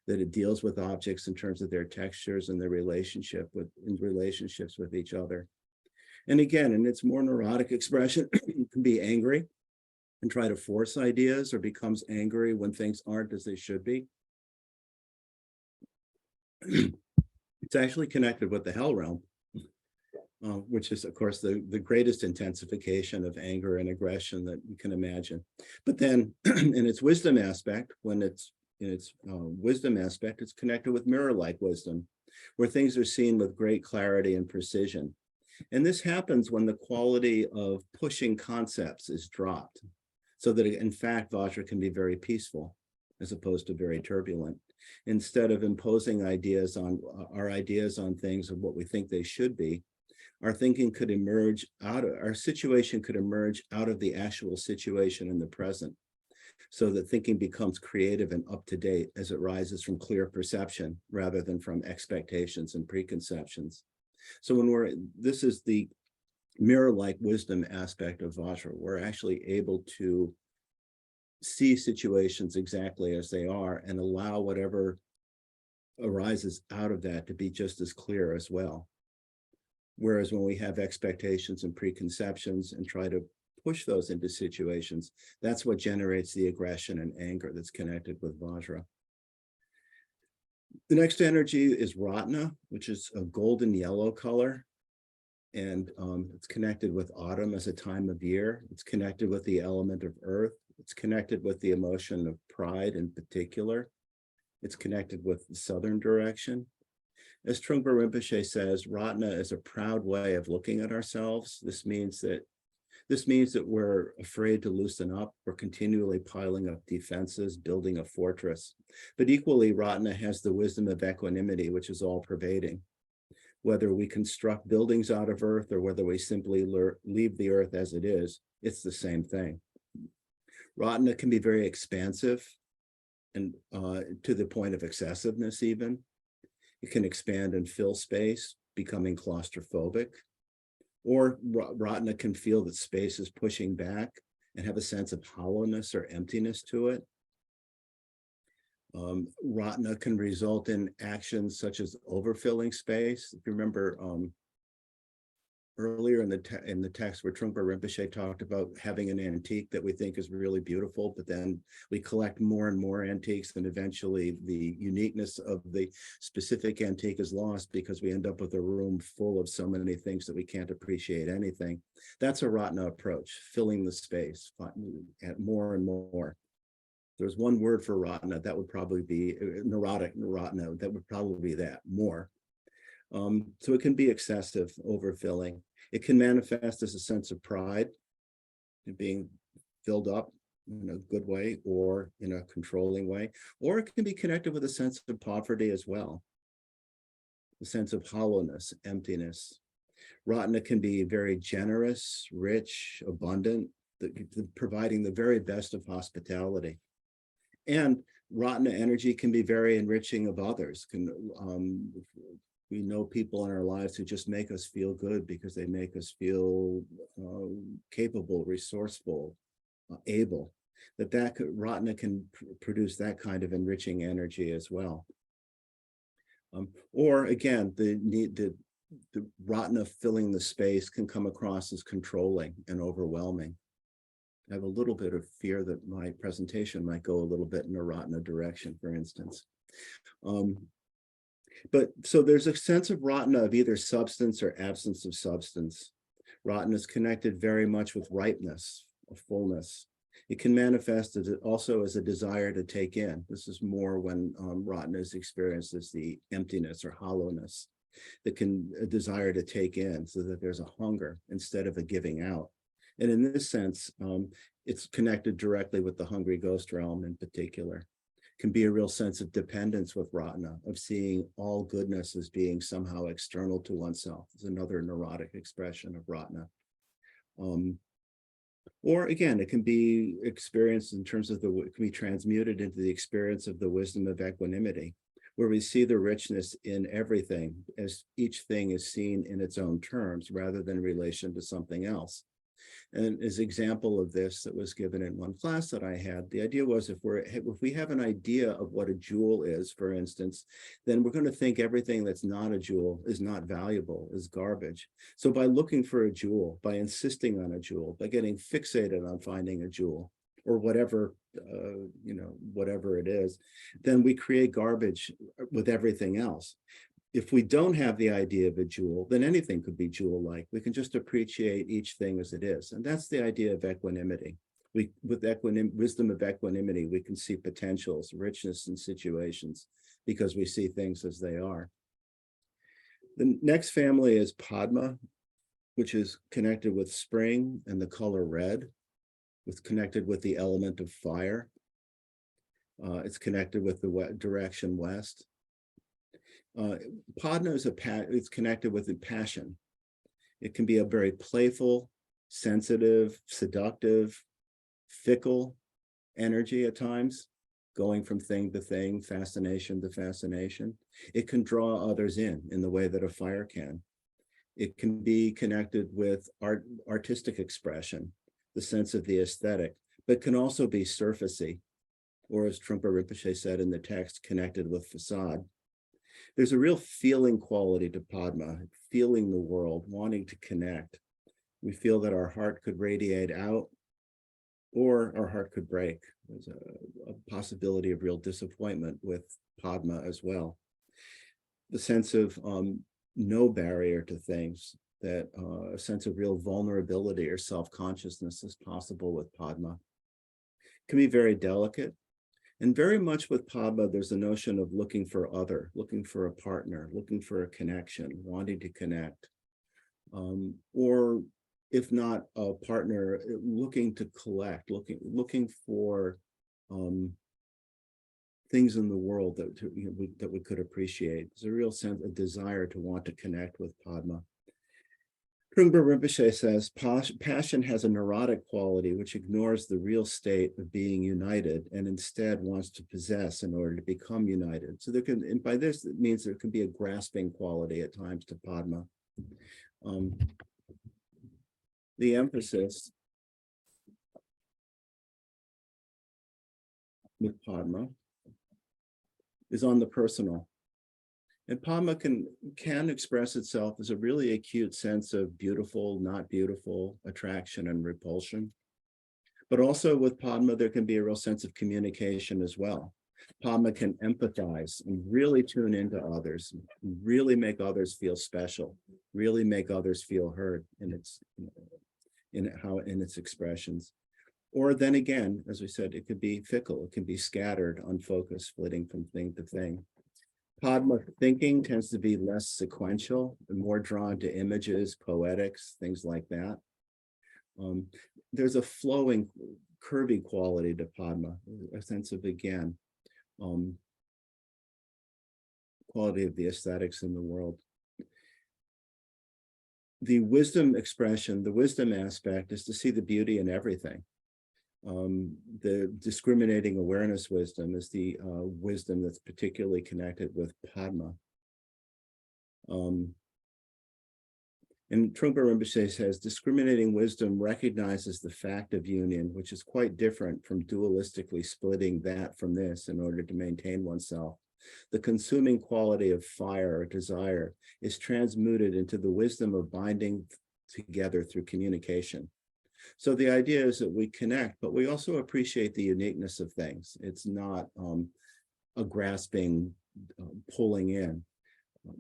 that it deals with objects in terms of their textures and their relationships with each other. And again, in its more neurotic expression, it can be angry and try to force ideas, or becomes angry when things aren't as they should be. It's actually connected with the hell realm, which is, of course, the greatest intensification of anger and aggression that you can imagine. But then in its wisdom aspect, when it's in its wisdom aspect, it's connected with mirror-like wisdom, where things are seen with great clarity and precision. And this happens when the quality of pushing concepts is dropped, so that in fact, Vajra can be very peaceful as opposed to very turbulent. Instead of imposing ideas on our ideas on things of what we think they should be, our thinking could emerge out of, our situation could emerge out of the actual situation in the present, so that thinking becomes creative and up to date as it rises from clear perception rather than from expectations and preconceptions. So when this is the mirror-like wisdom aspect of Vajra, we're actually able to see situations exactly as they are and allow whatever arises out of that to be just as clear as well. Whereas when we have expectations and preconceptions and try to push those into situations, that's what generates the aggression and anger that's connected with Vajra. The next energy is Ratna, which is a golden yellow color. And it's connected with autumn as a time of year. It's connected with the element of earth. It's connected with the emotion of pride in particular. It's connected with the southern direction. As Trungpa Rinpoche says, Ratna is a proud way of looking at ourselves. This means that we're afraid to loosen up. We're continually piling up defenses, building a fortress. But equally, Ratna has the wisdom of equanimity, which is all pervading. Whether we construct buildings out of earth or whether we simply leave the earth as it is, it's the same thing. Ratna can be very expansive and to the point of excessiveness even. It can expand and fill space, becoming claustrophobic. Or Ratna can feel that space is pushing back and have a sense of hollowness or emptiness to it. Ratna can result in actions such as overfilling space. If you remember earlier in the text where Trungpa Rinpoche talked about having an antique that we think is really beautiful, but then we collect more and more antiques, and eventually the uniqueness of the specific antique is lost because we end up with a room full of so many things that we can't appreciate anything. That's a Ratna approach, filling the space at more and more. There's one word for Ratna, that would probably be neurotic, Ratna, that would probably be that, more. So it can be excessive, overfilling. It can manifest as a sense of pride, being filled up in a good way or in a controlling way, or it can be connected with a sense of poverty as well, a sense of hollowness, emptiness. Ratna can be very generous, rich, abundant, providing the very best of hospitality. And Ratna energy can be very enriching of others. We know people in our lives who just make us feel good because they make us feel capable, resourceful, able. Ratna can produce that kind of enriching energy as well. Or again, the Ratna filling the space can come across as controlling and overwhelming. I have a little bit of fear that my presentation might go a little bit in a Ratna direction, for instance. But so there's a sense of Ratna of either substance or absence of substance. Ratna is connected very much with ripeness, of fullness. It can manifest also as a desire to take in. This is more when Ratna is experienced as the emptiness or hollowness. That can a desire to take in, so that there's a hunger instead of a giving out. And in this sense, it's connected directly with the hungry ghost realm in particular. Can be a real sense of dependence with Ratna, of seeing all goodness as being somehow external to oneself. It's another neurotic expression of Ratna. Or again, it can be experienced in terms of it can be transmuted into the experience of the wisdom of equanimity, where we see the richness in everything as each thing is seen in its own terms rather than in relation to something else. And as an example of this that was given in one class that I had, the idea was if we have an idea of what a jewel is, for instance, then we're going to think everything that's not a jewel is not valuable, is garbage. So by looking for a jewel, by insisting on a jewel, by getting fixated on finding a jewel, or whatever, whatever it is, then we create garbage with everything else. If we don't have the idea of a jewel, then anything could be jewel-like. We can just appreciate each thing as it is. And that's the idea of equanimity. With wisdom of equanimity, we can see potentials, richness in situations, because we see things as they are. The next family is Padma, which is connected with spring and the color red. It's connected with the element of fire. It's connected with the direction west. Padma is it's connected with the passion. It can be a very playful, sensitive, seductive, fickle energy at times, going from thing to thing, fascination to fascination. It can draw others in the way that a fire can. It can be connected with artistic expression, the sense of the aesthetic, but can also be surfacey, or as Trungpa Rinpoche said in the text, connected with facade. There's a real feeling quality to Padma, feeling the world, wanting to connect. We feel that our heart could radiate out or our heart could break. There's a possibility of real disappointment with Padma as well. The sense of no barrier to things, that a sense of real vulnerability or self-consciousness is possible with Padma. It can be very delicate. And very much with Padma, there's a notion of looking for other, looking for a partner, looking for a connection, wanting to connect. Or if not a partner, looking to collect, looking for things in the world that we could appreciate. There's a real sense, a desire to want to connect with Padma. Trungpa Rinpoche says, passion has a neurotic quality which ignores the real state of being united and instead wants to possess in order to become united. So there can, and by this, it means there can be a grasping quality at times to Padma. The emphasis with Padma is on the personal. And Padma can express itself as a really acute sense of beautiful, not beautiful, attraction and repulsion. But also with Padma, there can be a real sense of communication as well. Padma can empathize and really tune into others, really make others feel special, really make others feel heard in its expressions. Or then again, as we said, it could be fickle, it can be scattered, unfocused, flitting from thing to thing. Padma thinking tends to be less sequential and more drawn to images, poetics, things like that. There's a flowing, curvy quality to Padma, a sense of, again, quality of the aesthetics in the world. The wisdom expression, the wisdom aspect is to see the beauty in everything. The discriminating awareness wisdom is the wisdom that's particularly connected with Padma. And Trungpa Rinpoche says, discriminating wisdom recognizes the fact of union, which is quite different from dualistically splitting that from this in order to maintain oneself. The consuming quality of fire or desire is transmuted into the wisdom of binding together through communication. So the idea is that we connect, but we also appreciate the uniqueness of things. It's not a grasping, pulling in.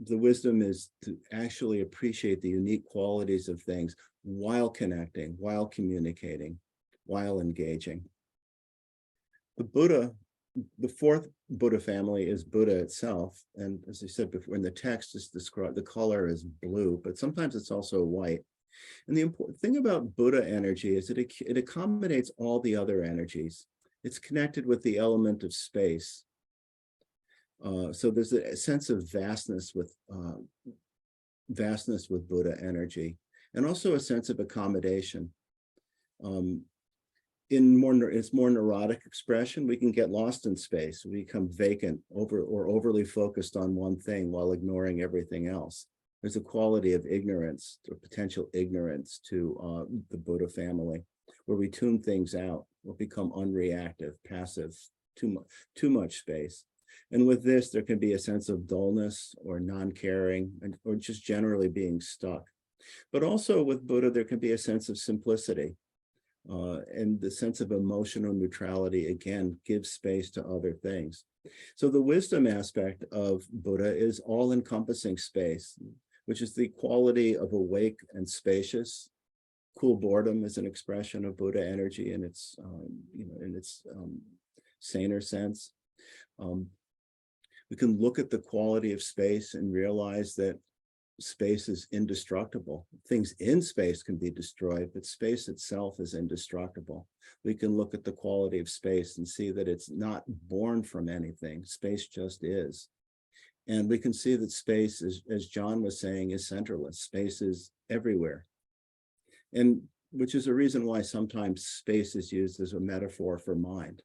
The wisdom is to actually appreciate the unique qualities of things while connecting, while communicating, while engaging. The Buddha, the fourth Buddha family is Buddha itself. And as I said before, in the text is described, the color is blue, but sometimes it's also white. And the important thing about Buddha energy is that it accommodates all the other energies. It's connected with the element of space. So there's a sense of vastness with Buddha energy, and also a sense of accommodation. It's more neurotic expression, we can get lost in space. We become vacant or overly focused on one thing while ignoring everything else. There's a quality of ignorance or potential ignorance to the Buddha family, where we tune things out, we'll become unreactive, passive, too much space. And with this, there can be a sense of dullness or non-caring, or just generally being stuck. But also with Buddha, there can be a sense of simplicity. And the sense of emotional neutrality, again, gives space to other things. So the wisdom aspect of Buddha is all-encompassing space, which is the quality of awake and spacious. Cool boredom is an expression of Buddha energy in its, saner sense. We can look at the quality of space and realize that space is indestructible. Things in space can be destroyed, but space itself is indestructible. We can look at the quality of space and see that it's not born from anything. Space just is. And we can see that space, as John was saying, is centerless. Space is everywhere. And which is a reason why sometimes space is used as a metaphor for mind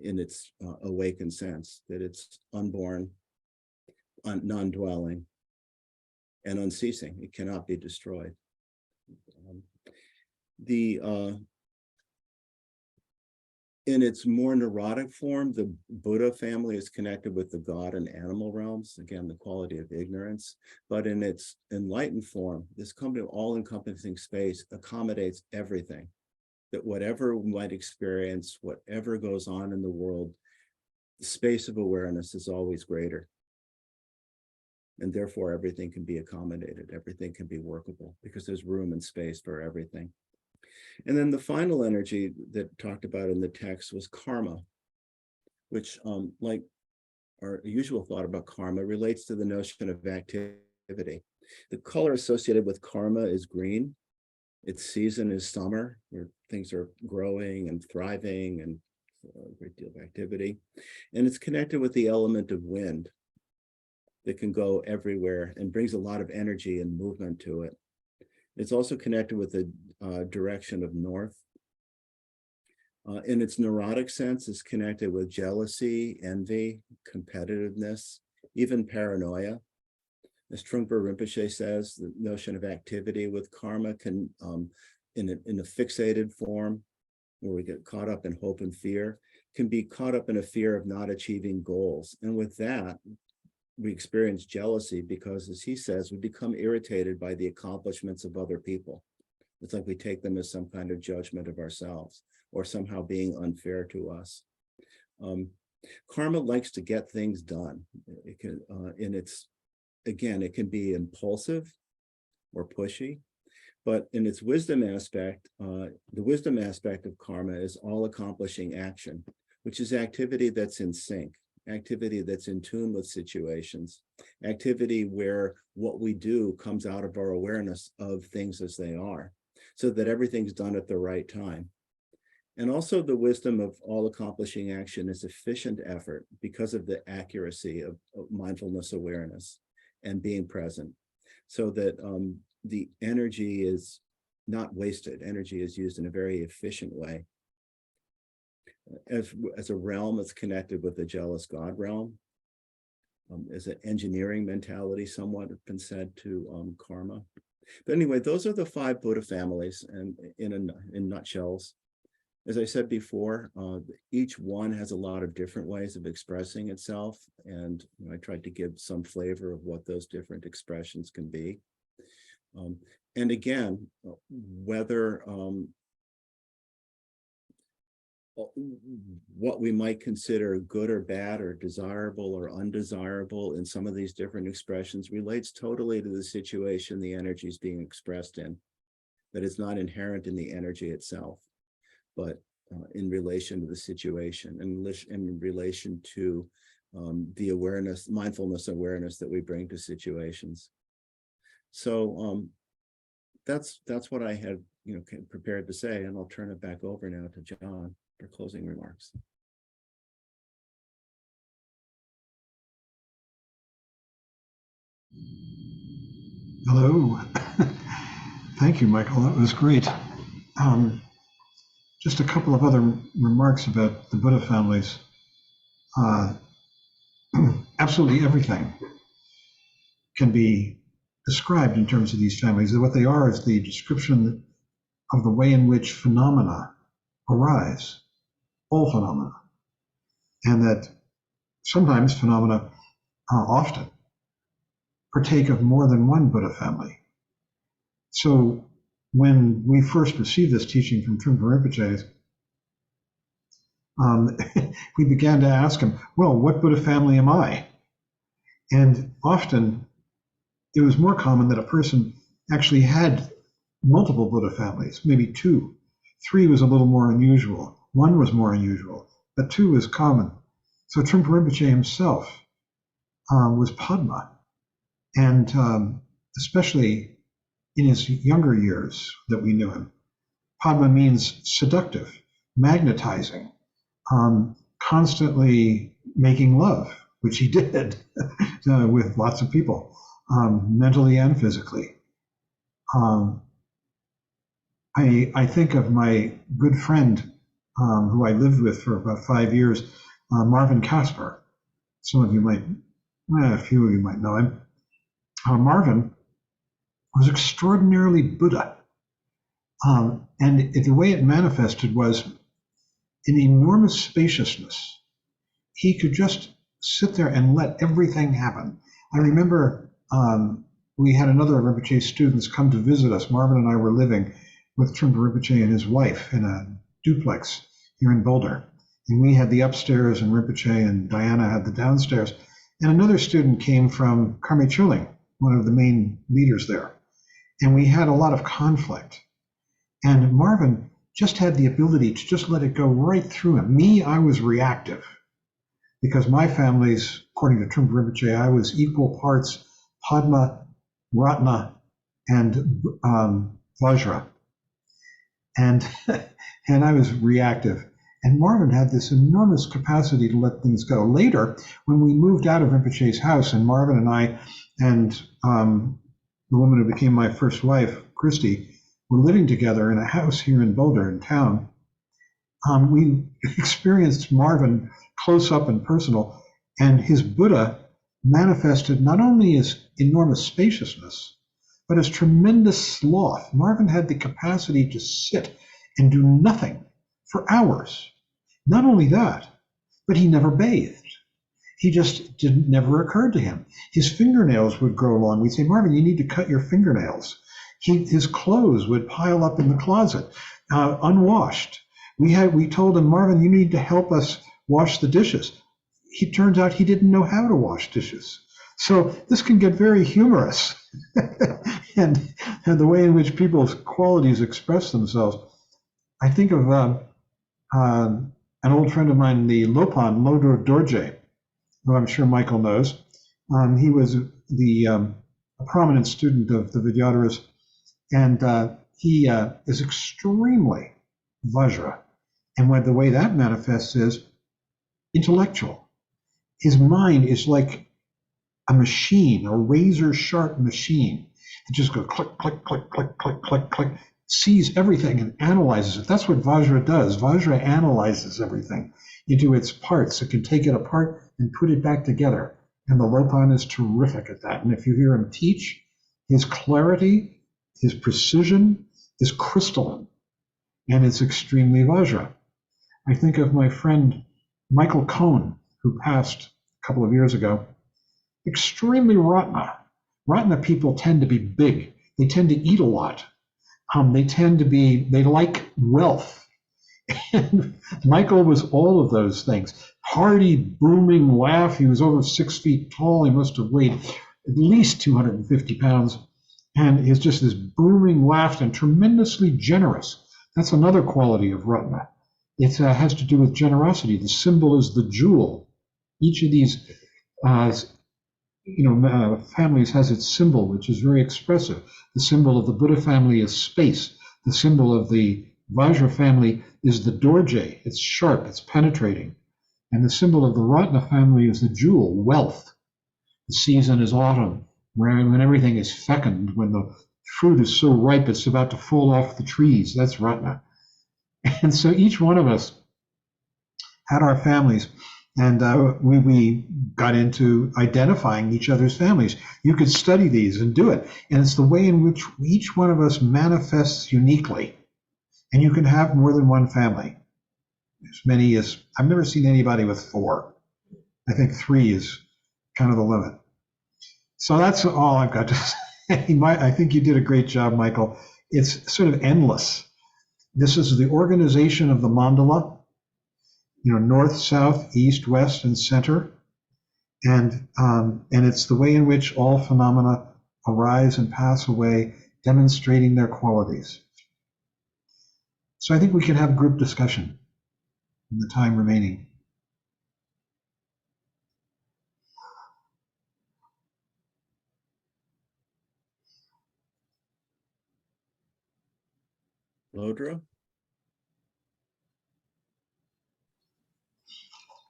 in its awakened sense, that it's unborn, non-dwelling, and unceasing. It cannot be destroyed. In its more neurotic form, the Buddha family is connected with the God and animal realms, again, the quality of ignorance. But in its enlightened form, this all-encompassing space accommodates everything, that whatever we might experience, whatever goes on in the world, the space of awareness is always greater. And therefore, everything can be accommodated, everything can be workable, because there's room and space for everything. And then the final energy that talked about in the text was karma, which, like our usual thought about karma, relates to the notion of activity. The color associated with karma is green. Its season is summer, where things are growing and thriving and a great deal of activity. And it's connected with the element of wind that can go everywhere and brings a lot of energy and movement to it. It's also connected with the direction of north. In its neurotic sense, it's connected with jealousy, envy, competitiveness, even paranoia. As Trungpa Rinpoche says, the notion of activity with karma can, in a fixated form, where we get caught up in hope and fear, can be caught up in a fear of not achieving goals. And with that, we experience jealousy because, as he says, we become irritated by the accomplishments of other people. It's like we take them as some kind of judgment of ourselves or somehow being unfair to us. Karma likes to get things done. It can, it can be impulsive or pushy, but in its wisdom aspect, the wisdom aspect of karma is all accomplishing action, which is activity that's in sync, activity that's in tune with situations, activity where what we do comes out of our awareness of things as they are, so that everything's done at the right time. And also the wisdom of all accomplishing action is efficient effort because of the accuracy of mindfulness awareness and being present, so that the energy is not wasted. Energy is used in a very efficient way. As a realm that's connected with the jealous God realm, as an engineering mentality, somewhat has been said to karma. But anyway, those are the 5 Buddha families, and in nutshells. As I said before, each one has a lot of different ways of expressing itself, and I tried to give some flavor of what those different expressions can be. And again, whether what we might consider good or bad or desirable or undesirable in some of these different expressions relates totally to the situation the energy is being expressed in, that it's not inherent in the energy itself, but in relation to the situation and in relation to the awareness, mindfulness awareness that we bring to situations. So that's what I had prepared to say, and I'll turn it back over now to John for closing remarks. Hello. Thank you, Michael. That was great. Just a couple of other remarks about the Buddha families. Absolutely everything can be described in terms of these families. What they are is the description of the way in which phenomena arise, all phenomena, and that sometimes phenomena, often, partake of more than one Buddha family. So when we first received this teaching from Trungpa Rinpoche, we began to ask him, well, what Buddha family am I? And often it was more common that a person actually had multiple Buddha families, maybe 2. 3 was a little more unusual. 1 was more unusual, but 2 was common. So Trungpa Rinpoche himself was Padma. And especially in his younger years that we knew him, Padma means seductive, magnetizing, constantly making love, which he did with lots of people, mentally and physically. I think of my good friend who I lived with for about 5 years, Marvin Casper. Some of you might, a few of you might know him. Marvin was extraordinarily Buddha. And the way it manifested was in enormous spaciousness. He could just sit there and let everything happen. I remember we had another of Rinpoche's students come to visit us. Marvin and I were living with Trungpa Rinpoche and his wife in a duplex here in Boulder. And we had the upstairs and Rinpoche and Diana had the downstairs. And another student came from Karme Chuling, one of the main leaders there. And we had a lot of conflict. And Marvin just had the ability to just let it go right through him. Me, I was reactive because my family's, according to Trungpa Rinpoche, I was equal parts Padma, Ratna, and Vajra. And I was reactive. And Marvin had this enormous capacity to let things go. Later, when we moved out of Rinpoche's house, and Marvin and I and the woman who became my first wife, Christy, were living together in a house here in Boulder in town, we experienced Marvin close up and personal, and his Buddha manifested not only his enormous spaciousness, but his tremendous sloth. Marvin had the capacity to sit and do nothing for hours Not only that, but he never bathed. He just didn't never occurred to him. His fingernails would grow long. We'd say, Marvin, you need to cut your fingernails. His clothes would pile up in the closet, unwashed. We told him, Marvin, you need to help us wash the dishes. He turns out he didn't know how to wash dishes. So this can get very humorous, and the way in which people's qualities express themselves. I think of an old friend of mine, the Lopan, Lodor Dorje, who I'm sure Michael knows. He was a prominent student of the Vidyadharas, and he is extremely Vajra. And the way that manifests is intellectual. His mind is like a machine, a razor sharp machine. It just goes click, click, click, click, click, click, click, sees everything and analyzes it. That's what Vajra does. Vajra analyzes everything into its parts. It can take it apart and put it back together. And the Lopan is terrific at that. And if you hear him teach, his clarity, his precision is crystalline, and it's extremely Vajra. I think of my friend Michael Cohn, who passed a couple of years ago. Extremely Ratna. Ratna people tend to be big. They tend to eat a lot. They like wealth. And Michael was all of those things. Hearty, booming laugh. He was over 6 feet tall. He must have weighed at least 250 pounds. And it's just this booming laugh and tremendously generous. That's another quality of Ratna. It has to do with generosity. The symbol is the jewel. Each of these families has its symbol, which is very expressive. The symbol of the Buddha family is space. The symbol of the Vajra family is the dorje. It's sharp, it's penetrating. And the symbol of the Ratna family is the jewel, wealth. The season is autumn, when everything is fecund, when the fruit is so ripe it's about to fall off the trees. That's Ratna. And so each one of us had our families, and we got into identifying each other's families. You could study these and do it. And it's the way in which each one of us manifests uniquely. And you can have more than one family. As many as, I've never seen anybody with 4. I think 3 is kind of the limit. So that's all I've got to say. I think you did a great job, Michael. It's sort of endless. This is the organization of the mandala, north, south, east, west, and center. And it's the way in which all phenomena arise and pass away, demonstrating their qualities. So I think we can have a group discussion in the time remaining. Lodra?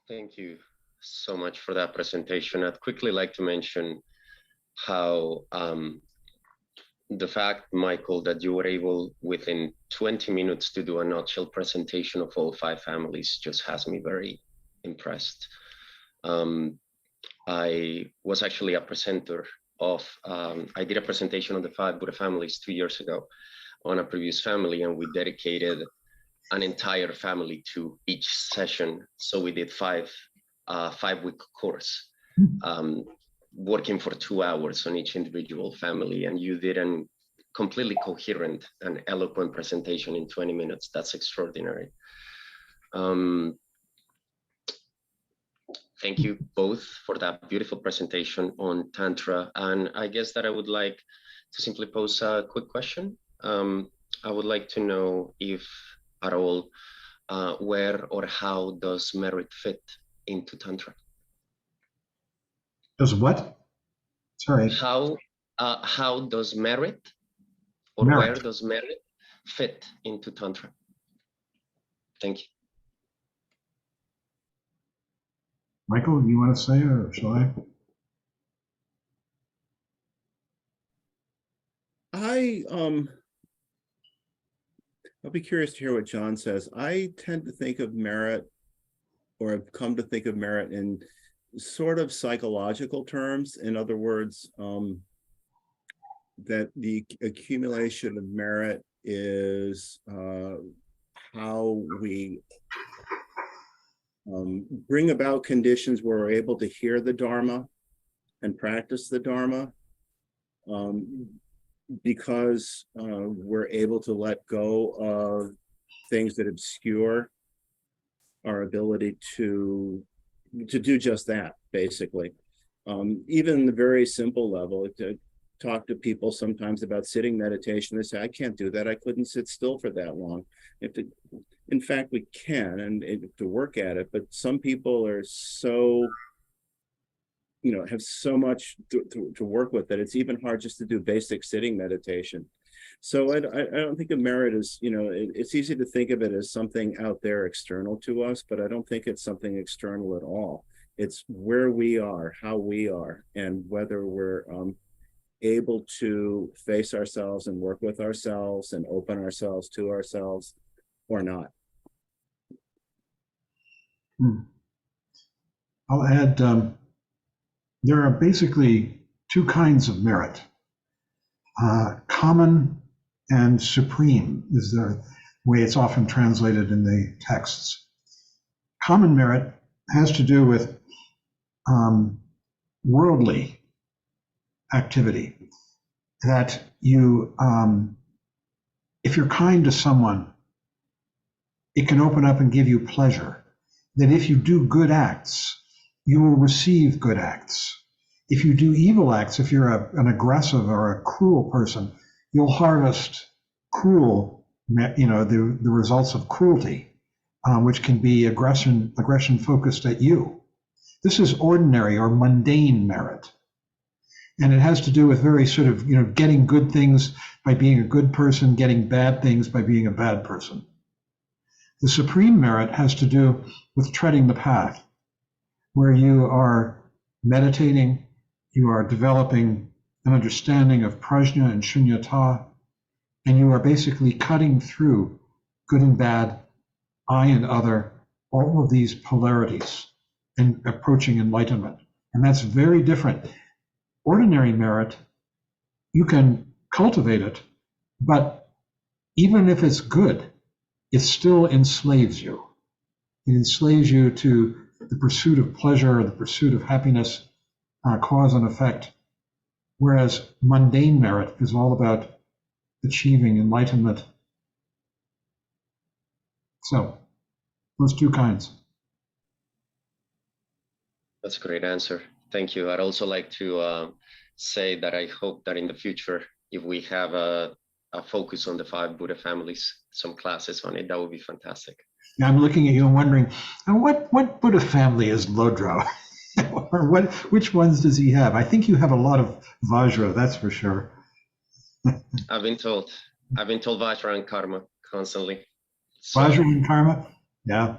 Thank you so much for that presentation. I'd quickly like to mention how the fact, Michael, that you were able within 20 minutes to do a nutshell presentation of all 5 families just has me very impressed. I was actually a presenter of, I did a presentation on the 5 Buddha families 2 years ago on a previous family, and we dedicated an entire family to each session. So we did 5-week course, working for 2 hours on each individual family. And you did a completely coherent and eloquent presentation in 20 minutes. That's extraordinary. Thank you both for that beautiful presentation on Tantra. And I guess that I would like to simply pose a quick question. I would like to know if at all, where or how does merit fit into Tantra? Does what? Sorry. How does merit or where does merit fit into Tantra? Thank you. Michael, you want to say it, or shall I? I'll be curious to hear what John says. I tend to think of merit, or I've come to think of merit in sort of psychological terms. In other words, that the accumulation of merit is how we bring about conditions where we're able to hear the Dharma and practice the Dharma, because we're able to let go of things that obscure our ability to do just that, basically. Even the very simple level, to talk to people sometimes about sitting meditation, they say, I can't do that. I couldn't sit still for that long. In fact, we can, and to work at it, but some people are so, have so much to work with that it's even hard just to do basic sitting meditation. So I don't think of merit as, it's easy to think of it as something out there external to us, but I don't think it's something external at all. It's where we are, how we are, and whether we're able to face ourselves and work with ourselves and open ourselves to ourselves or not. I'll add, there are basically two kinds of merit. Common and supreme is the way it's often translated in the texts. Common merit has to do with worldly activity, that you, if you're kind to someone, it can open up and give you pleasure. That if you do good acts, you will receive good acts. If you do evil acts, if you're an aggressive or a cruel person, you'll harvest the results of cruelty, which can be aggression focused at you. This is ordinary or mundane merit. And it has to do with very sort of, getting good things by being a good person, getting bad things by being a bad person. The supreme merit has to do with treading the path, where you are meditating, you are developing an understanding of prajna and shunyata, and you are basically cutting through good and bad, I and other, all of these polarities, and approaching enlightenment. And that's very different. Ordinary merit, you can cultivate it, but even if it's good, it still enslaves you. It enslaves you to the pursuit of pleasure or the pursuit of happiness, cause and effect. Whereas mundane merit is all about achieving enlightenment. So, those two kinds. That's a great answer. Thank you. I'd also like to say that I hope that in the future, if we have a focus on the 5 Buddha families, some classes on it, that would be fantastic. Now I'm looking at you and wondering, what Buddha family is Lodro? Or which ones does he have? I think you have a lot of Vajra, that's for sure. I've been told Vajra and Karma constantly. So, Vajra and Karma? Yeah.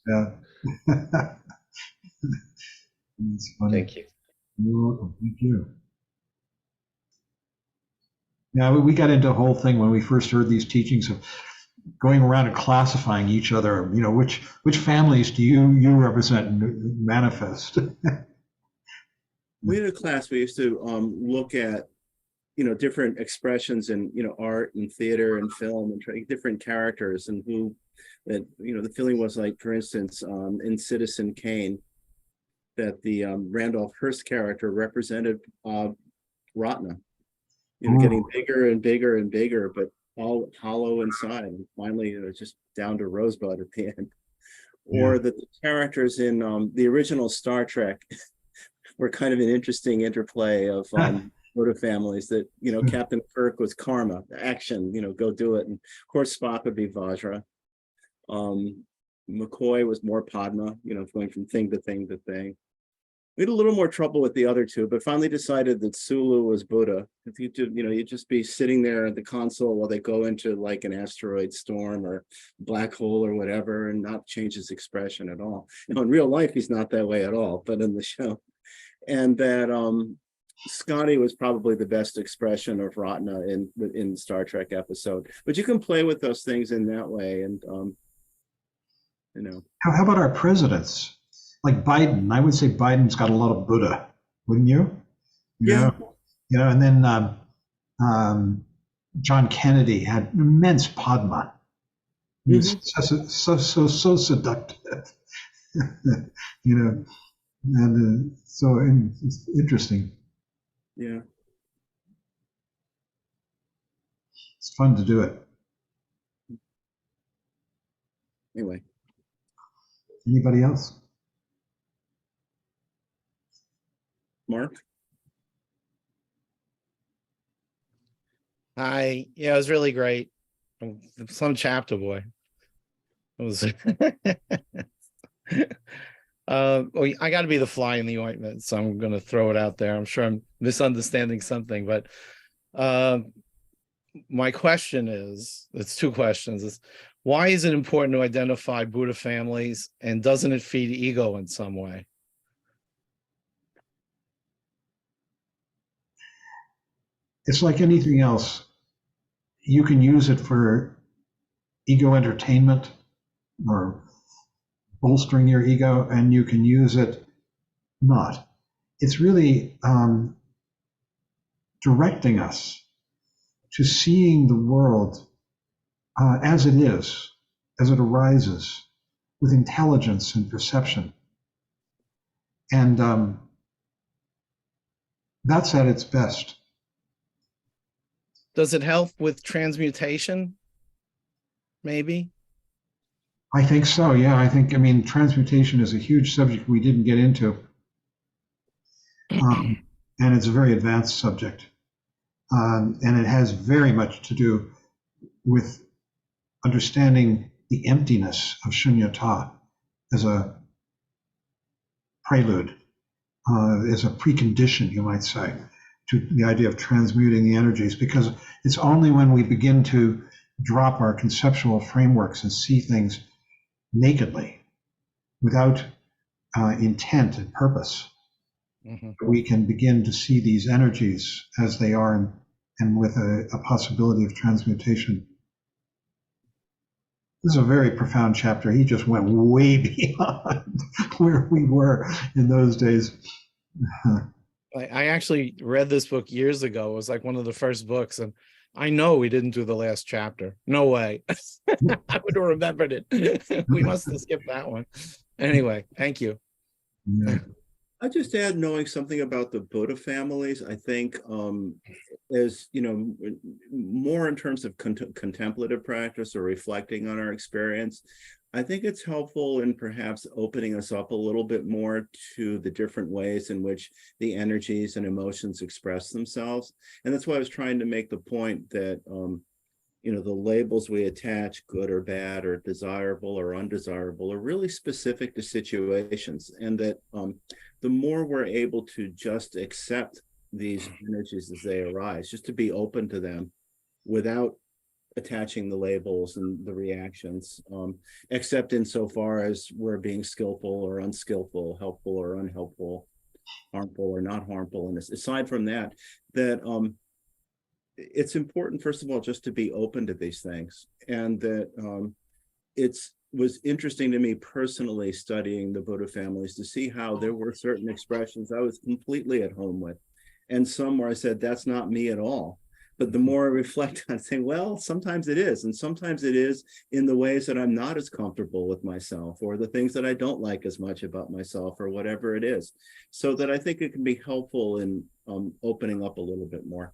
Yeah. That's funny. thank you. You're welcome. Thank you. Yeah, we got into a whole thing when we first heard these teachings of going around and classifying each other. Which families do you represent and manifest? We had a class, we used to look at, different expressions in, art and theater and film and different characters and who, that, the feeling was like, for instance, in Citizen Kane, that the Randolph Hearst character represented Ratna, getting bigger and bigger and bigger, but all hollow inside, and finally just down to Rosebud at the end. Or that the characters in the original Star Trek were kind of an interesting interplay of Buddha families, that, Captain Kirk was karma, action, go do it. And of course, Spock would be Vajra. McCoy was more Padma, going from thing to thing to thing. We had a little more trouble with the other two, but finally decided that Sulu was Buddha. If you do, you'd just be sitting there at the console while they go into like an asteroid storm or black hole or whatever, and not change his expression at all. In real life, he's not that way at all, but in the show. And that Scotty was probably the best expression of Ratna in the Star Trek episode. But you can play with those things in that way, and How about our presidents? Like Biden, I would say Biden's got a lot of Buddha, wouldn't you? Yeah. And then John Kennedy had immense Padma. It's so seductive, you know, and it's interesting. Yeah. It's fun to do it. Anyway. Anybody else? Mark? Yeah, it was really great. I'm some chapter boy. It was well, I got to be the fly in the ointment, so I'm going to throw it out there. I'm sure I'm misunderstanding something, but my question is, it's two questions. Is why is it important to identify Buddha families, and doesn't it feed ego in some way? It's like anything else. You can use it for ego entertainment or bolstering your ego, and you can use it not. It's really directing us to seeing the world as it is, as it arises, with intelligence and perception. And that's at its best. Does it help with transmutation? Maybe. I think so. Yeah, I mean, transmutation is a huge subject we didn't get into. And it's a very advanced subject. And it has very much to do with understanding the emptiness of shunyata as a prelude, as a precondition, you might say, to the idea of transmuting the energies, because it's only when we begin to drop our conceptual frameworks and see things nakedly, without intent and purpose, we can begin to see these energies as they are, and with a possibility of transmutation. This is a very profound chapter. He just went way beyond where we were in those days. I actually read this book years ago. It was like one of the first books, and I know we didn't do the last chapter. No way. I would have remembered it. We must have skipped that one. Anyway, thank you. Yeah. I just add, knowing something about the Buddha families, I think as, more in terms of contemplative practice or reflecting on our experience, I think it's helpful in perhaps opening us up a little bit more to the different ways in which the energies and emotions express themselves. And that's why I was trying to make the point that, the labels we attach, good or bad or desirable or undesirable, are really specific to situations. And that the more we're able to just accept these energies as they arise, just to be open to them without attaching the labels and the reactions, except insofar as we're being skillful or unskillful, helpful or unhelpful, harmful or not harmful. And aside from that, it's important, first of all, just to be open to these things. And that was interesting to me personally, studying the Buddha families, to see how there were certain expressions I was completely at home with, and some where I said, that's not me at all. But the more I reflect on it, I say, well, sometimes it is. And sometimes it is in the ways that I'm not as comfortable with myself, or the things that I don't like as much about myself, or whatever it is. So that I think it can be helpful in opening up a little bit more.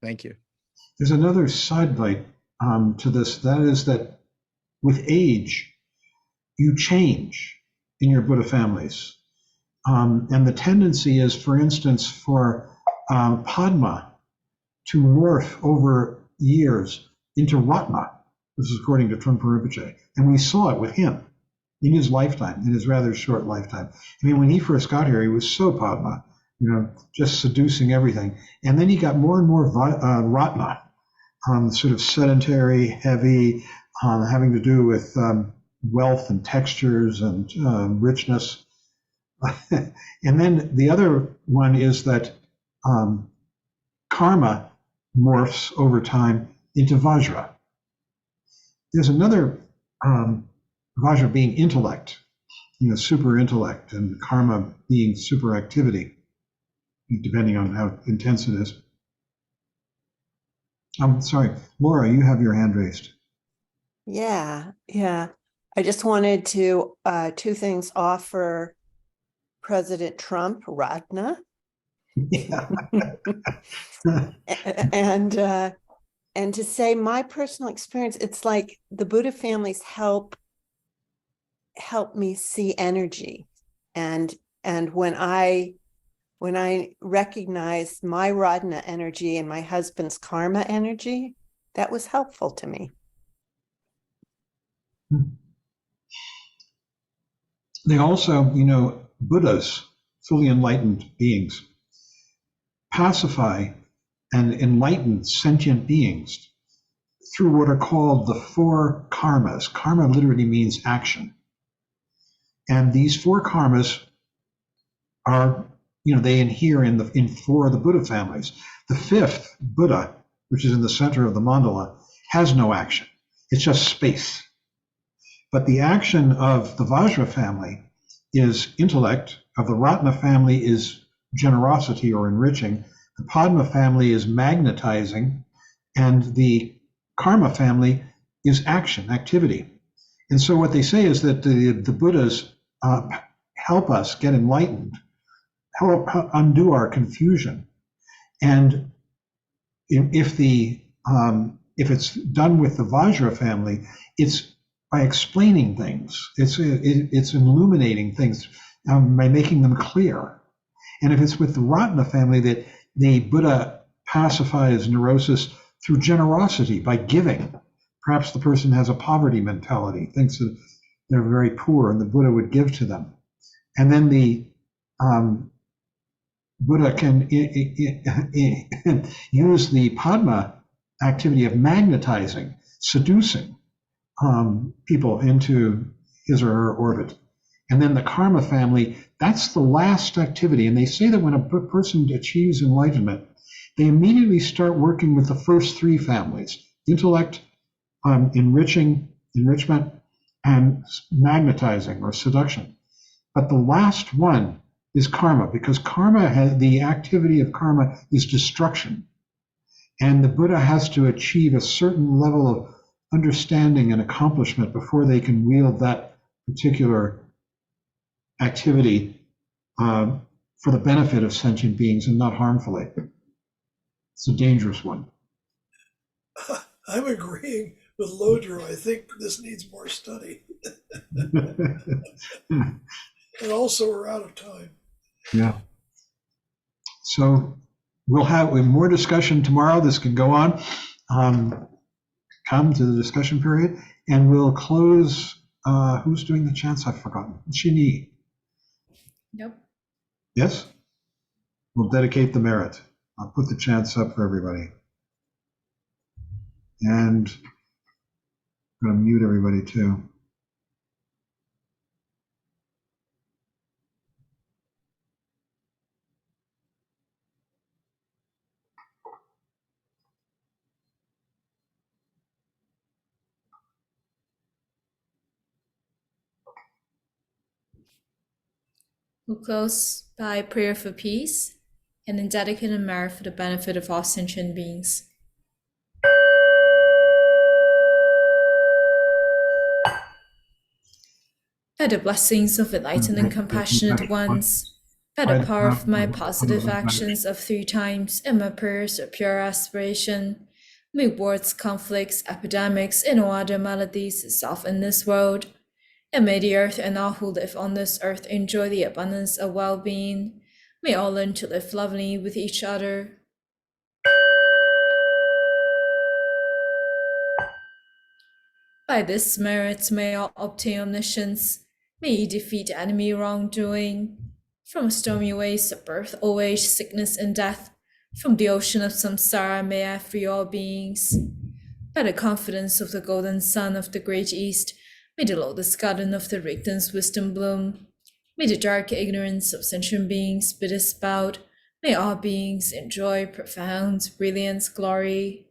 Thank you. There's another side bite to this. That is that with age, you change in your Buddha families. And the tendency is, for instance, for Padma to morph over years into Ratna. This is according to Trungpa Rinpoche. And we saw it with him in his lifetime, in his rather short lifetime. I mean, when he first got here, he was so Padma, just seducing everything. And then he got more and more Ratna, sort of sedentary, heavy, having to do with wealth and textures and richness. And then the other one is that karma morphs over time into Vajra. There's another Vajra being intellect, super intellect, and karma being super activity, depending on how intense it is. I'm sorry, Laura, you have your hand raised. Yeah, yeah. I just wanted to two things: offer President Trump Radna, Yeah. and to say my personal experience. It's like the Buddha families help me see energy, and when I recognized my Radna energy and my husband's karma energy, that was helpful to me. They also, Buddhas, fully enlightened beings, pacify and enlighten sentient beings through what are called the four karmas. Karma literally means action. And these four karmas are, they inhere in four of the Buddha families. The fifth, Buddha, which is in the center of the mandala, has no action. It's just space. But the action of the Vajra family is intellect, of the Ratna family is generosity or enriching, the Padma family is magnetizing, and the Karma family is action, activity. And so what they say is that the Buddhas help us get enlightened, help undo our confusion. And if it's done with the Vajra family, it's by explaining things. It's illuminating things by making them clear. And if it's with the Ratna family, that the Buddha pacifies neurosis through generosity, by giving. Perhaps the person has a poverty mentality, thinks that they're very poor and the Buddha would give to them. And then the Buddha can use the Padma activity of magnetizing, seducing people into his or her orbit. And then the Karma family, that's the last activity. And they say that when a person achieves enlightenment, they immediately start working with the first three families: intellect, enrichment, and magnetizing or seduction. But the last one is karma, because the activity of karma is destruction. And the Buddha has to achieve a certain level of understanding and accomplishment before they can wield that particular activity for the benefit of sentient beings and not harmfully. It's a dangerous one. I'm agreeing with Lodro. I think this needs more study. And also, we're out of time. Yeah. So we'll have more discussion tomorrow. This can go on. Come to the discussion period, and we'll close. Who's doing the chants? I've forgotten. Shini. Yep. Yes? We'll dedicate the merit. I'll put the chants up for everybody. And I'm going to mute everybody too. We'll close by prayer for peace and then dedicate a merit for the benefit of all sentient beings. By the blessings of enlightened and compassionate ones, by the power of my positive actions of 3 times and my prayers of pure aspiration, may wars, conflicts, epidemics, and all other maladies dissolve in this world, and may the earth and all who live on this earth enjoy the abundance of well-being. May all learn to live lovingly with each other. By this merit, may all obtain omniscience. May he defeat enemy wrongdoing. From stormy waves of birth, old age, sickness, and death, from the ocean of samsara, may I free all beings. By the confidence of the golden sun of the great East, may the lotus garden of the Rigton's wisdom bloom. May the dark ignorance of sentient beings be dispelled. May all beings enjoy profound brilliance, glory.